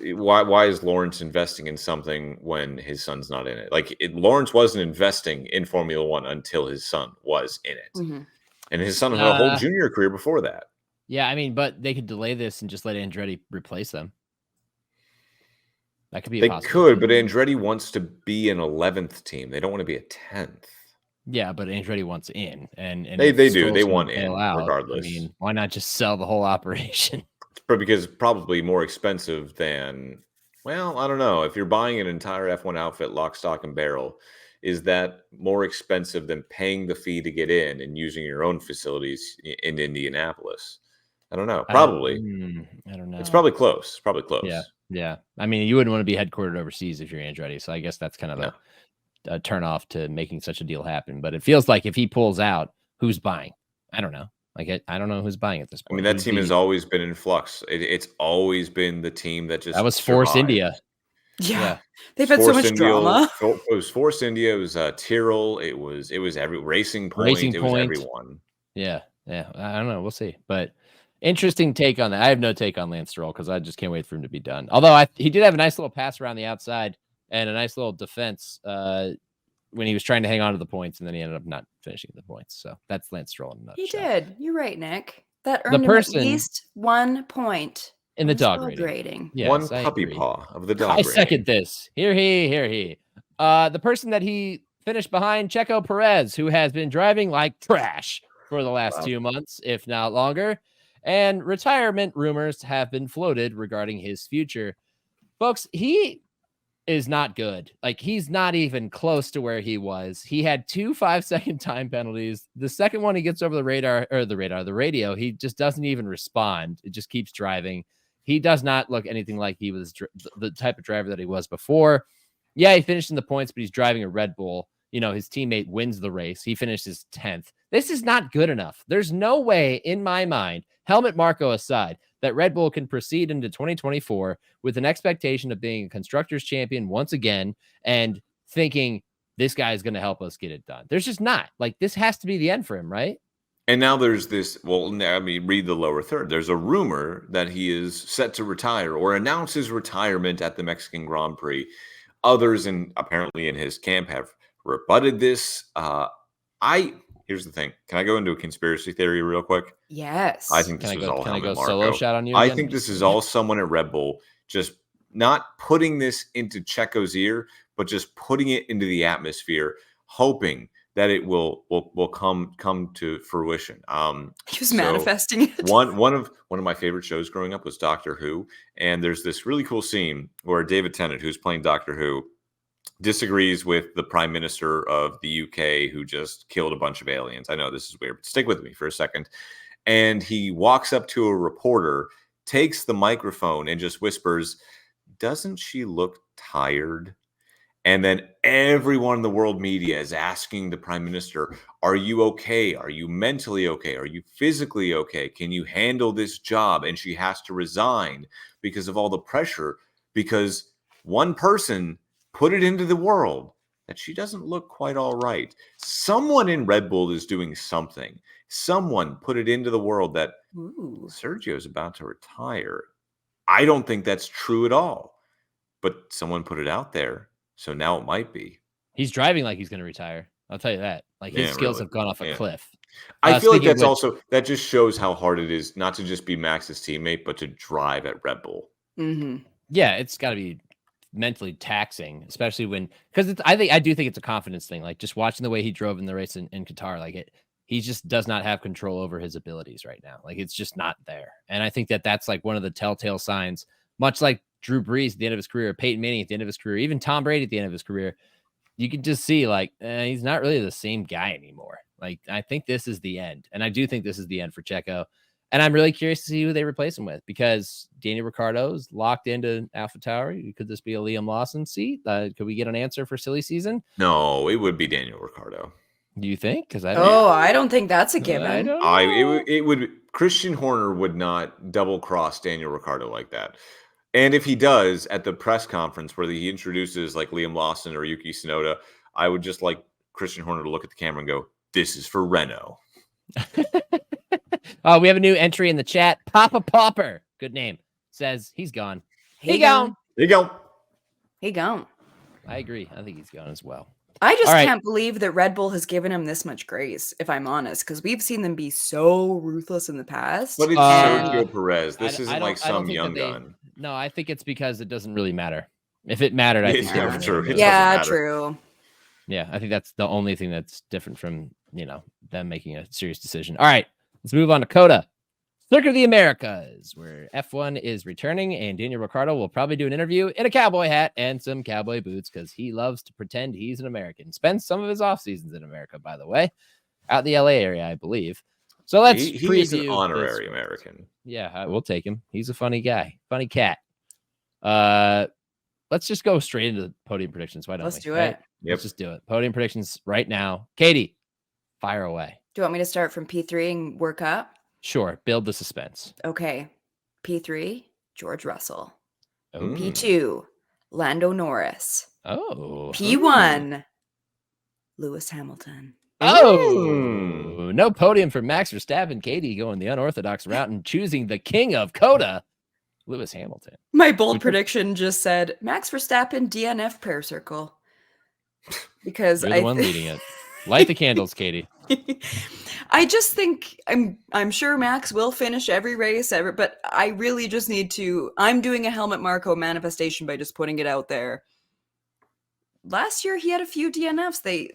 why is Lawrence investing in something when his son's not in it? Like, Lawrence wasn't investing in Formula One until his son was in it. Mm-hmm. And his son had a whole junior career before that. Yeah, I mean, but they could delay this and just let Andretti replace them. That could be a possibility. They could, but Andretti wants to be an 11th team. They don't want to be a 10th. Yeah, but Andretti wants in, and they do. They want in regardless. I mean, why not just sell the whole operation? Because it's probably more expensive than, well, I don't know. If you're buying an entire F1 outfit, lock, stock, and barrel, is that more expensive than paying the fee to get in and using your own facilities in Indianapolis? I don't know. Probably. I don't know. It's probably close. Yeah. I mean, you wouldn't want to be headquartered overseas if you're Andretti, so I guess that's kind of a turn off to making such a deal happen. But it feels like if he pulls out, who's buying? I don't know. Like, I don't know who's buying at this point. I mean, that team has always been in flux. It's always been the team that just that was Force India. Yeah. They've had so much drama. It was Force India. It was Tyrrell. It was every Racing Point. It was everyone. Yeah. I don't know. We'll see. But interesting take on that. I have no take on Lance Stroll because I just can't wait for him to be done. Although he did have a nice little pass around the outside and a nice little defense when he was trying to hang on to the points, and then he ended up not finishing the points. So that's Lance Stroll in a nutshell. He did. You're right, Nick. That earned him at least 1 point in the dog rating. Yes, one puppy paw of the dog rating. I second this. Here he. The person that he finished behind, Checo Perez, who has been driving like trash for the last 2 months, if not longer. And retirement rumors have been floated regarding his future. Folks, he is not good. Like, he's not even close to where he was. He had 2 5-second time penalties. The second one, he gets over the radio, he just doesn't even respond. It just keeps driving. He does not look anything like he was the type of driver that he was before. Yeah, he finished in the points, but he's driving a Red Bull. His teammate wins the race. He finishes 10th. This is not good enough. There's no way in my mind, Helmut Marko aside, that Red Bull can proceed into 2024 with an expectation of being a constructors champion once again and thinking this guy is going to help us get it done. There's just not. Like, this has to be the end for him, right? And now there's this, read the lower third. There's a rumor that he is set to retire or announce his retirement at the Mexican Grand Prix. Others, apparently in his camp, have rebutted this. Here's the thing. Can I go into a conspiracy theory real quick? Yes. I think this was all Can I Helmut go Marko. solo shot on you I again? think this is all someone at Red Bull just not putting this into Checo's ear, but just putting it into the atmosphere, hoping that it will come to fruition. He was manifesting it. One of my favorite shows growing up was Doctor Who, and there's this really cool scene where David Tennant, who's playing Doctor Who, disagrees with the Prime Minister of the UK who just killed a bunch of aliens. I know this is weird, but stick with me for a second. And he walks up to a reporter, takes the microphone, and just whispers, "Doesn't she look tired?" And then everyone in the world media is asking the Prime Minister, "Are you okay? Are you mentally okay? Are you physically okay? Can you handle this job?" And she has to resign because of all the pressure, because one person put it into the world that she doesn't look quite all right. Someone in Red Bull is doing something. Someone put it into the world that Sergio is about to retire. I don't think that's true at all, but someone put it out there. So now it might be. He's driving like he's going to retire. I'll tell you that. Like, his skills have gone off a cliff. I feel like that's that just shows how hard it is not to just be Max's teammate, but to drive at Red Bull. Mm-hmm. Yeah, it's got to be mentally taxing, especially because I do think it's a confidence thing. Like, just watching the way he drove in the race in Qatar, he just does not have control over his abilities right now. Like, it's just not there. And I think that's like one of the telltale signs, much like Drew Brees at the end of his career, Peyton Manning at the end of his career, even Tom Brady at the end of his career. You can just see he's not really the same guy anymore. Like, I think this is the end. And I do think this is the end for Checo. And I'm really curious to see who they replace him with, because Daniel Ricciardo is locked into AlphaTauri. Could this be a Liam Lawson seat? Could we get an answer for silly season? No, it would be Daniel Ricciardo. Do you think? Because I don't think that's a given. It would. Christian Horner would not double cross Daniel Ricciardo like that. And if he does at the press conference where he introduces like Liam Lawson or Yuki Tsunoda, I would just like Christian Horner to look at the camera and go, "This is for Renault." We have a new entry in the chat. Papa Popper, good name, says he's gone. He gone. He gone. He gone. I agree. I think he's gone as well. I just can't believe that Red Bull has given him this much grace, if I'm honest, because we've seen them be so ruthless in the past. But it's Sergio Perez. This isn't like some young gun. No, I think it's because it doesn't really matter. If it mattered, I think true. True. Yeah, I think that's the only thing that's different from, them making a serious decision. All right, let's move on to COTA. Circuit of the Americas, where F1 is returning, and Daniel Ricciardo will probably do an interview in a cowboy hat and some cowboy boots because he loves to pretend he's an American. Spends some of his off seasons in America, by the way, out in the LA area, I believe. So let's preview. He's an honorary American. Yeah, we'll take him. He's a funny guy, funny cat. Let's just go straight into the podium predictions. Why don't Let's we? do it. Right? Yep. Let's just do it. Podium predictions right now. Katie, fire away. Do you want me to start from P3 and work up? Sure. Build the suspense. Okay. P3, George Russell. Oh. P2, Lando Norris. Oh. P1, Lewis Hamilton. Oh. No podium for Max Verstappen. Katie going the unorthodox route and choosing the king of COTA, Lewis Hamilton. My bold prediction just said Max Verstappen DNF prayer circle. Because You're the one leading it. Light the candles, Katie. I just think I'm sure Max will finish every race ever, but I really just need to. I'm doing a Helmut Marko manifestation by just putting it out there. Last year he had a few DNFs. The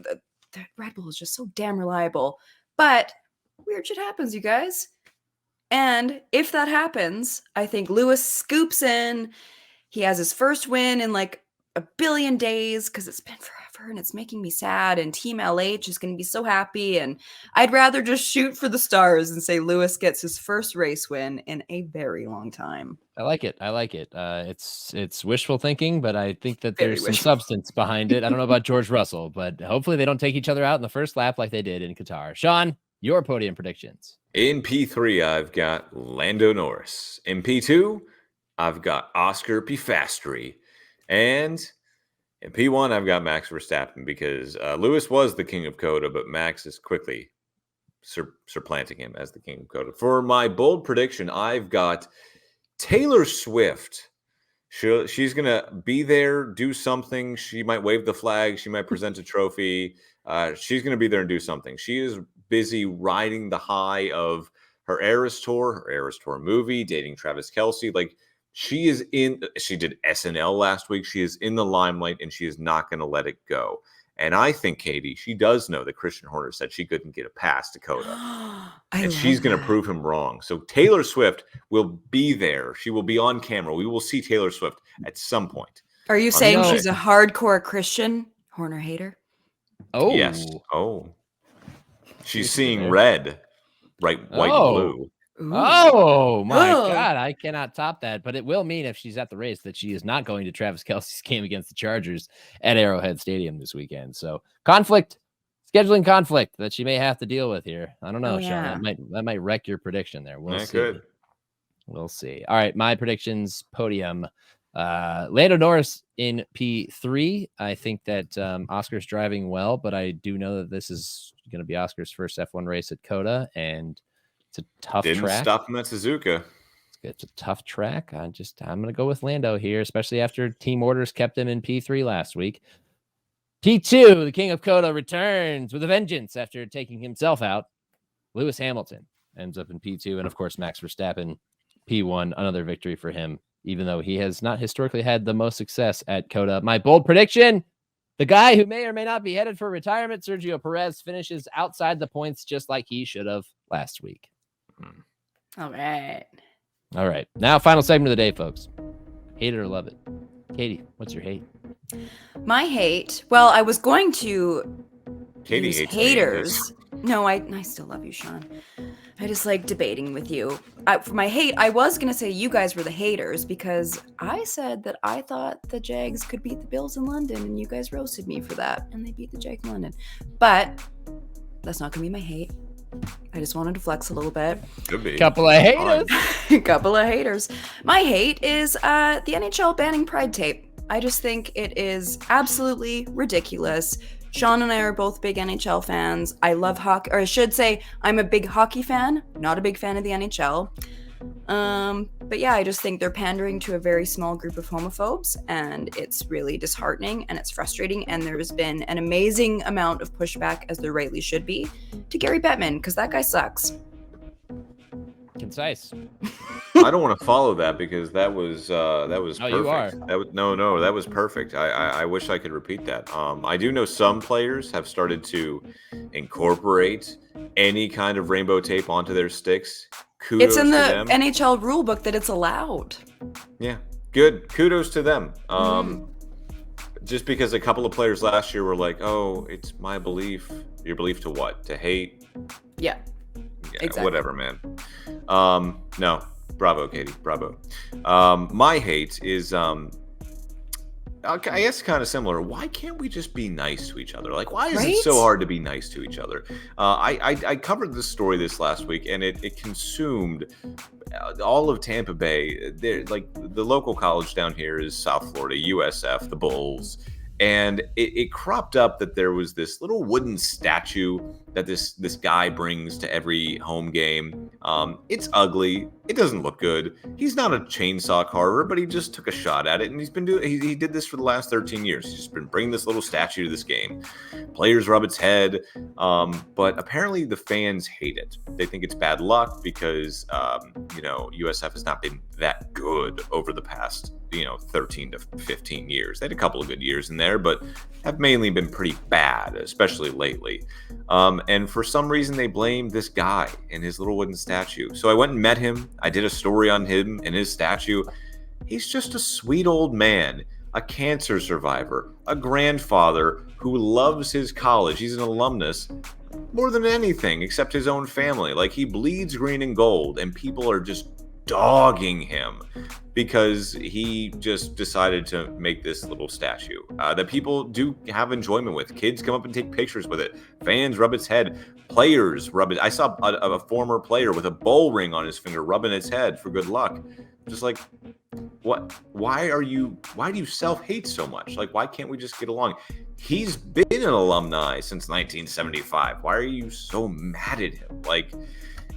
Red Bull is just so damn reliable, but weird shit happens, you guys. And if that happens, I think Lewis scoops in. He has his first win in like a billion days because it's been forever and it's making me sad. And Team LH is going to be so happy. And I'd rather just shoot for the stars and say Lewis gets his first race win in a very long time. I like it. It's wishful thinking, but I think that Very there's some wishful. substance behind it. I don't know about George Russell, but hopefully they don't take each other out in the first lap like they did in Qatar. Sean, your podium predictions. In P3, I've got Lando Norris. In P2, I've got Oscar Piastri. And in P1, I've got Max Verstappen because Lewis was the king of COTA, but Max is quickly supplanting him as the king of COTA. For my bold prediction, I've got Taylor Swift. She's going to be there, do something. She might wave the flag. She might present a trophy. She's going to be there and do something. She is busy riding the high of her Eras Tour movie, dating Travis Kelce. Like, she did SNL last week. She is in the limelight, and she is not going to let it go. And I think, Katie, she does know that Christian Horner said she couldn't get a pass to COTA. And she's going to prove him wrong. So Taylor Swift will be there. She will be on camera. We will see Taylor Swift at some point. Are you saying she's a hardcore Christian Horner hater? Oh. Yes. Oh. She's seeing red, white, and blue. Ooh. Oh my God, I cannot top that. But it will mean if she's at the race that she is not going to Travis Kelce's game against the Chargers at Arrowhead Stadium this weekend. So scheduling conflict that she may have to deal with here. I don't know, Sean. That might wreck your prediction there. We'll see. Could. We'll see. All right, my predictions podium. Lando Norris in P3. I think that Oscar's driving well, but I do know that this is going to be Oscar's first F1 race at COTA, and it's a tough track. Didn't stop him at Suzuka. It's a tough track. I'm going to go with Lando here, especially after team orders kept him in P3 last week. P2, the king of COTA returns with a vengeance after taking himself out. Lewis Hamilton ends up in P2, and of course Max Verstappen, P1, another victory for him, even though he has not historically had the most success at COTA. My bold prediction, the guy who may or may not be headed for retirement, Sergio Perez, finishes outside the points just like he should have last week. All right. Now, final segment of the day, folks. Hate it or love it. Katie, what's your hate? My hate. Well, I was going to Katie use hates haters. No, I still love you, Sean. I just like debating with you. For my hate, I was going to say you guys were the haters because I said that I thought the Jags could beat the Bills in London, and you guys roasted me for that, and they beat the Jags in London. But that's not going to be my hate. I just wanted to flex a little bit. Could be. Couple of haters. Couple of haters. My hate is the NHL banning Pride tape. I just think it is absolutely ridiculous. Sean and I are both big NHL fans. I love hockey, or I should say I'm a big hockey fan, not a big fan of the NHL. But yeah, I just think they're pandering to a very small group of homophobes, and it's really disheartening and it's frustrating. And there's been an amazing amount of pushback, as there rightly should be, to Gary Bettman, because that guy sucks. Concise. I don't want to follow that because that was perfect. You are. That was perfect. I wish I could repeat that. I do know some players have started to incorporate any kind of rainbow tape onto their sticks. Kudos it's in the to them. NHL rule book that it's allowed. Yeah, good. Kudos to them. Just because a couple of players last year were like, "Oh, it's my belief." Your belief to what? To hate? Yeah. Exactly. Whatever, man. No, bravo, Katie, bravo. My hate is, I guess, kind of similar. Why can't we just be nice to each other? Like, why is it so hard to be nice to each other? I covered this story this last week, and it consumed all of Tampa Bay. Like, the local college down here is South Florida, USF, the Bulls. And it cropped up that there was this little wooden statue that this guy brings to every home game. It's ugly. It doesn't look good. He's not a chainsaw carver, but he just took a shot at it, and he did this for the last 13 years. He's just been bringing this little statue to this game. Players rub its head, but apparently the fans hate it. They think it's bad luck because USF has not been that good over the past 13 to 15 years. They had a couple of good years in there, but have mainly been pretty bad, especially lately. And for some reason, they blame this guy and his little wooden statue. So I went and met him. I did a story on him and his statue. He's just a sweet old man. a cancer survivor, a grandfather who loves his college. He's an alumnus more than anything except his own family. Like, he bleeds green and gold, and people are just dogging him because he just decided to make this little statue that people do have enjoyment with. Kids come up and take pictures with it. Fans rub its head. Players rub it. I saw a former player with a bowl ring on his finger rubbing its head for good luck. Just like, what? Why do you self-hate so much? Like, why can't we just get along? He's been an alumni since 1975. Why are you so mad at him? Like,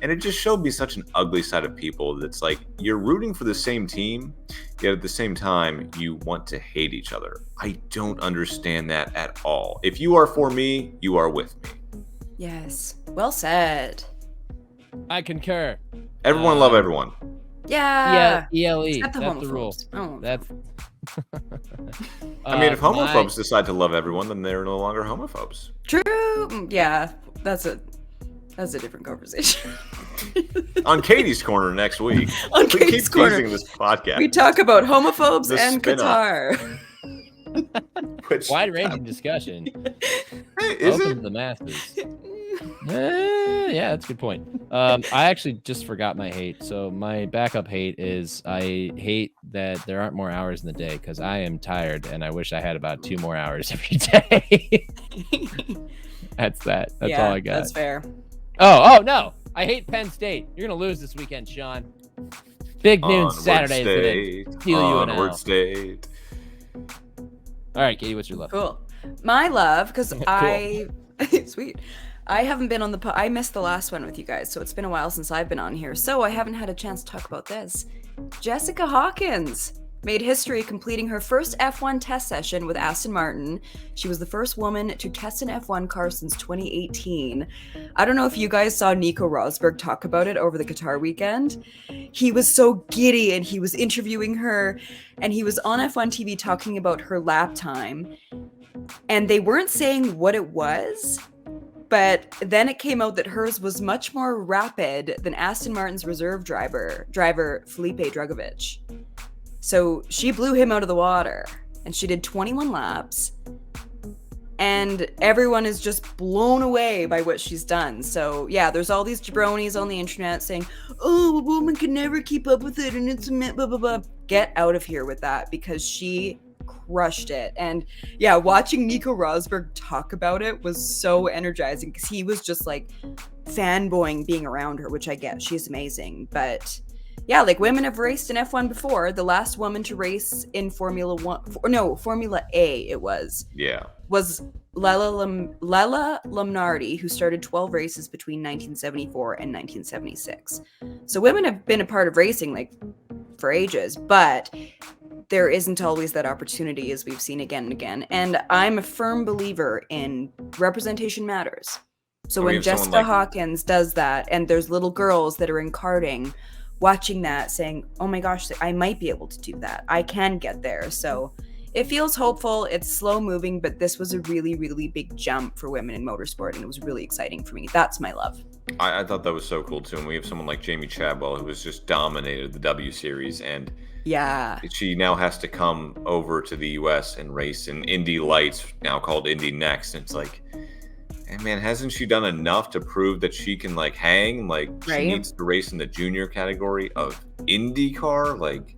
and it just showed me such an ugly side of people that's like, you're rooting for the same team, yet at the same time, you want to hate each other. I don't understand that at all. If you are for me, you are with me. Yes. Well said. I concur. Everyone love everyone. Yeah. ELE. Except the That's the rule. homophobes. Oh. That's. I mean, if homophobes decide to love everyone, then they're no longer homophobes. True. Yeah. That's a different conversation. On Katie's Corner next week. On We Katie's keep Corner. teasing this podcast. We talk about homophobes The and spin-off. Qatar. Which, Wide-ranging discussion. hey, is Open it? to the masses. Yeah, that's a good point. I actually just forgot my hate. So my backup hate is I hate that there aren't more hours in the day because I am tired and I wish I had about 2 more hours every day. That's that. That's all I got. That's fair. Oh no! I hate Penn State. You're gonna lose this weekend, Sean. Big noon Onward Saturday is gonna steal you an Onward L. State. All right, Katie, what's your love? Cool. My love, because Cool. sweet. I haven't been on I missed the last one with you guys, so it's been a while since I've been on here. So I haven't had a chance to talk about this. Jessica Hawkins made history completing her first F1 test session with Aston Martin. She was the first woman to test an F1 car since 2018. I don't know if you guys saw Nico Rosberg talk about it over the Qatar weekend. He was so giddy and he was interviewing her and he was on F1 TV talking about her lap time. And they weren't saying what it was, but then it came out that hers was much more rapid than Aston Martin's reserve driver Felipe Drugovich. So she blew him out of the water and she did 21 laps and everyone is just blown away by what she's done. So yeah, there's all these jabronis on the internet saying, oh, a woman can never keep up with it and it's a blah, blah, blah. Get out of here with that because she crushed it. And yeah, watching Nico Rosberg talk about it was so energizing because he was just like fanboying being around her, which I get. She's amazing. But yeah, like women have raced in F1 before. The last woman to race in Formula A, it was Lella Lumnardi, who started 12 races between 1974 and 1976. So women have been a part of racing like for ages, but there isn't always that opportunity, as we've seen again and again. And I'm a firm believer in representation matters. So when Jessica Hawkins does that, and there's little girls that are in karting watching that saying, oh my gosh, I might be able to do that. I can get there. So it feels hopeful. It's slow moving, but this was a really, really big jump for women in motorsport. And it was really exciting for me. That's my love. I thought that was so cool too. And we have someone like Jamie Chadwell who has just dominated the W Series. And yeah, she now has to come over to the US and race in Indy Lights, now called Indy Next. And it's like, and man, hasn't she done enough to prove that she can like hang? Like she needs to race in the junior category of IndyCar. Like,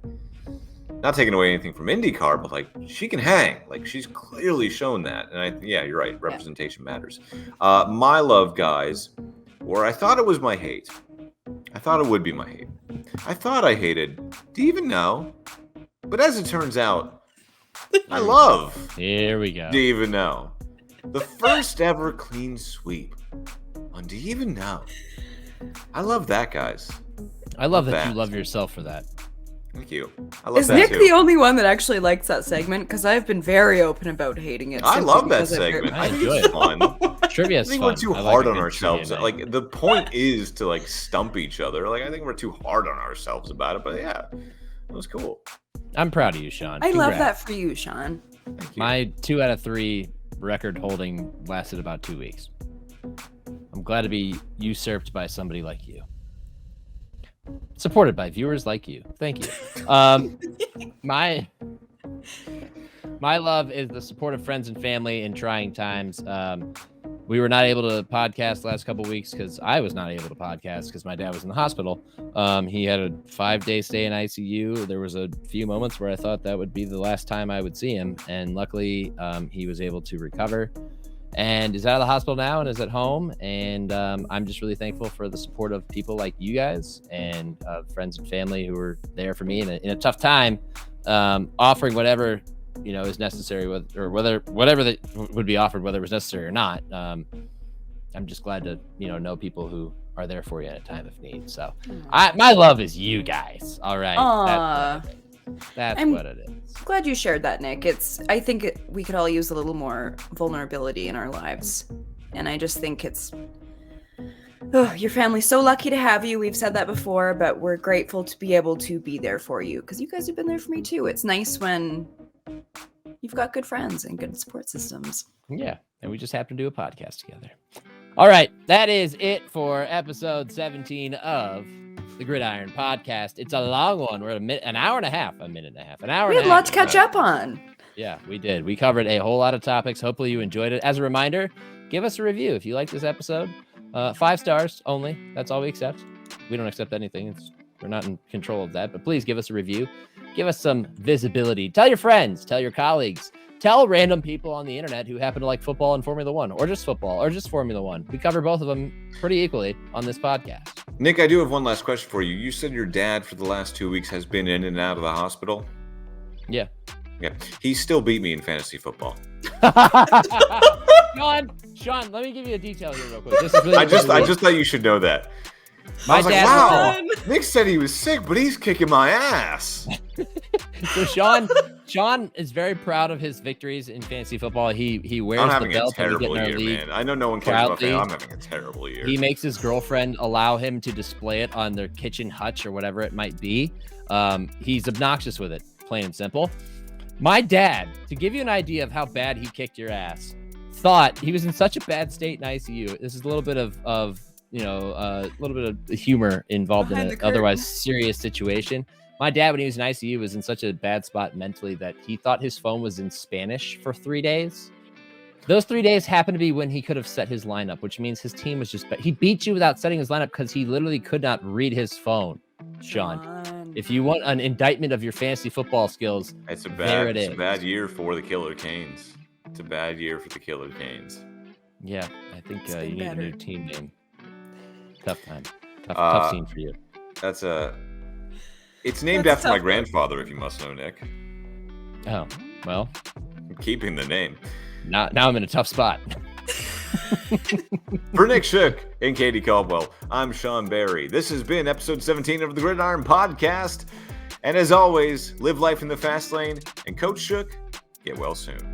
not taking away anything from IndyCar, but like she can hang. Like she's clearly shown that. And yeah, you're right. Representation matters. My love, guys, or I thought it was my hate. I thought it would be my hate. I thought I hated. Do you even know? But as it turns out, I love. Here we go. Do you even know? The first ever clean sweep on Do You Even Know? I love that, guys. I love that you love yourself for that. Thank you. I love Is that Nick too. the only one that actually likes that segment? Because I've been very open about hating it. I simply love that because I've segment. I I think enjoy it's it. fun. Trivia I is think fun. we're too I like hard a on good ourselves. trivia night. Like the point is to like stump each other. Like I think we're too hard on ourselves about it. But yeah, it was cool. I'm proud of you, Sean. I love Congrats. that for you, Sean. Thank you. My 2 out of 3 record holding lasted about 2 weeks. I'm glad to be usurped by somebody like you. Supported by viewers like you. Thank you. My My love is the support of friends and family in trying times. We were not able to podcast the last couple of weeks because I was not able to podcast because my dad was in the hospital. He had a 5-day stay in ICU. There was a few moments where I thought that would be the last time I would see him. And luckily, he was able to recover and is out of the hospital now and is at home. And I'm just really thankful for the support of people like you guys and friends and family who were there for me in a tough time, offering whatever is necessary whatever that would be offered, whether it was necessary or not. I'm just glad to know people who are there for you at a time of need. So my love is you guys. All right. That's what it is. Glad you shared that, Nick. I think we could all use a little more vulnerability in our lives, and I just think your family's so lucky to have you. We've said that before, but we're grateful to be able to be there for you because you guys have been there for me too. It's nice when you've got good friends and good support systems. Yeah, and we just happen to do a podcast together. All right, that is it for episode 17 of the Gridiron Podcast. It's a long one. We're at an hour and a half. We had a lot to catch up on. Yeah, we did. We covered a whole lot of topics. Hopefully you enjoyed it. As a reminder, give us a review if you like this episode. 5 stars only. That's all we accept. We don't accept anything. We're not in control of that, but please give us a review. Give us some visibility. Tell your friends, tell your colleagues, tell random people on the internet who happen to like football and Formula One, or just football, or just Formula One. We cover both of them pretty equally on this podcast. Nick, I do have one last question for you. You said your dad for the last 2 weeks has been in and out of the hospital. Yeah. He still beat me in fantasy football. Sean, let me give you a detail here real quick. This is really I just thought you should know that. I was like, wow, Nick said he was sick, but he's kicking my ass. So Sean is very proud of his victories in fantasy football. He wears the belt when we get in our league. Man. I know no one cares about that. I'm having a terrible year. He makes his girlfriend allow him to display it on their kitchen hutch or whatever it might be. He's obnoxious with it, plain and simple. My dad, to give you an idea of how bad he kicked your ass, thought he was in such a bad state in ICU. This is a little bit of a little bit of humor involved in an otherwise serious situation. My dad, when he was in ICU, was in such a bad spot mentally that he thought his phone was in Spanish for 3 days. Those 3 days happened to be when he could have set his lineup, which means his team was he beat you without setting his lineup because he literally could not read his phone. Sean, if you want an indictment of your fantasy football skills, it's a bad year for the Killer Canes. It's a bad year for the Killer Canes. Yeah, I think you need a new team name. Tough time. Tough scene for you. It's named after my grandfather, if you must know, Nick. Oh, well. I'm keeping the name. Now I'm in a tough spot. For Nick Shook and Katie Caldwell, I'm Sean Barie. This has been episode 17 of the Gridiron Podcast. And as always, live life in the fast lane. And Coach Shook, get well soon.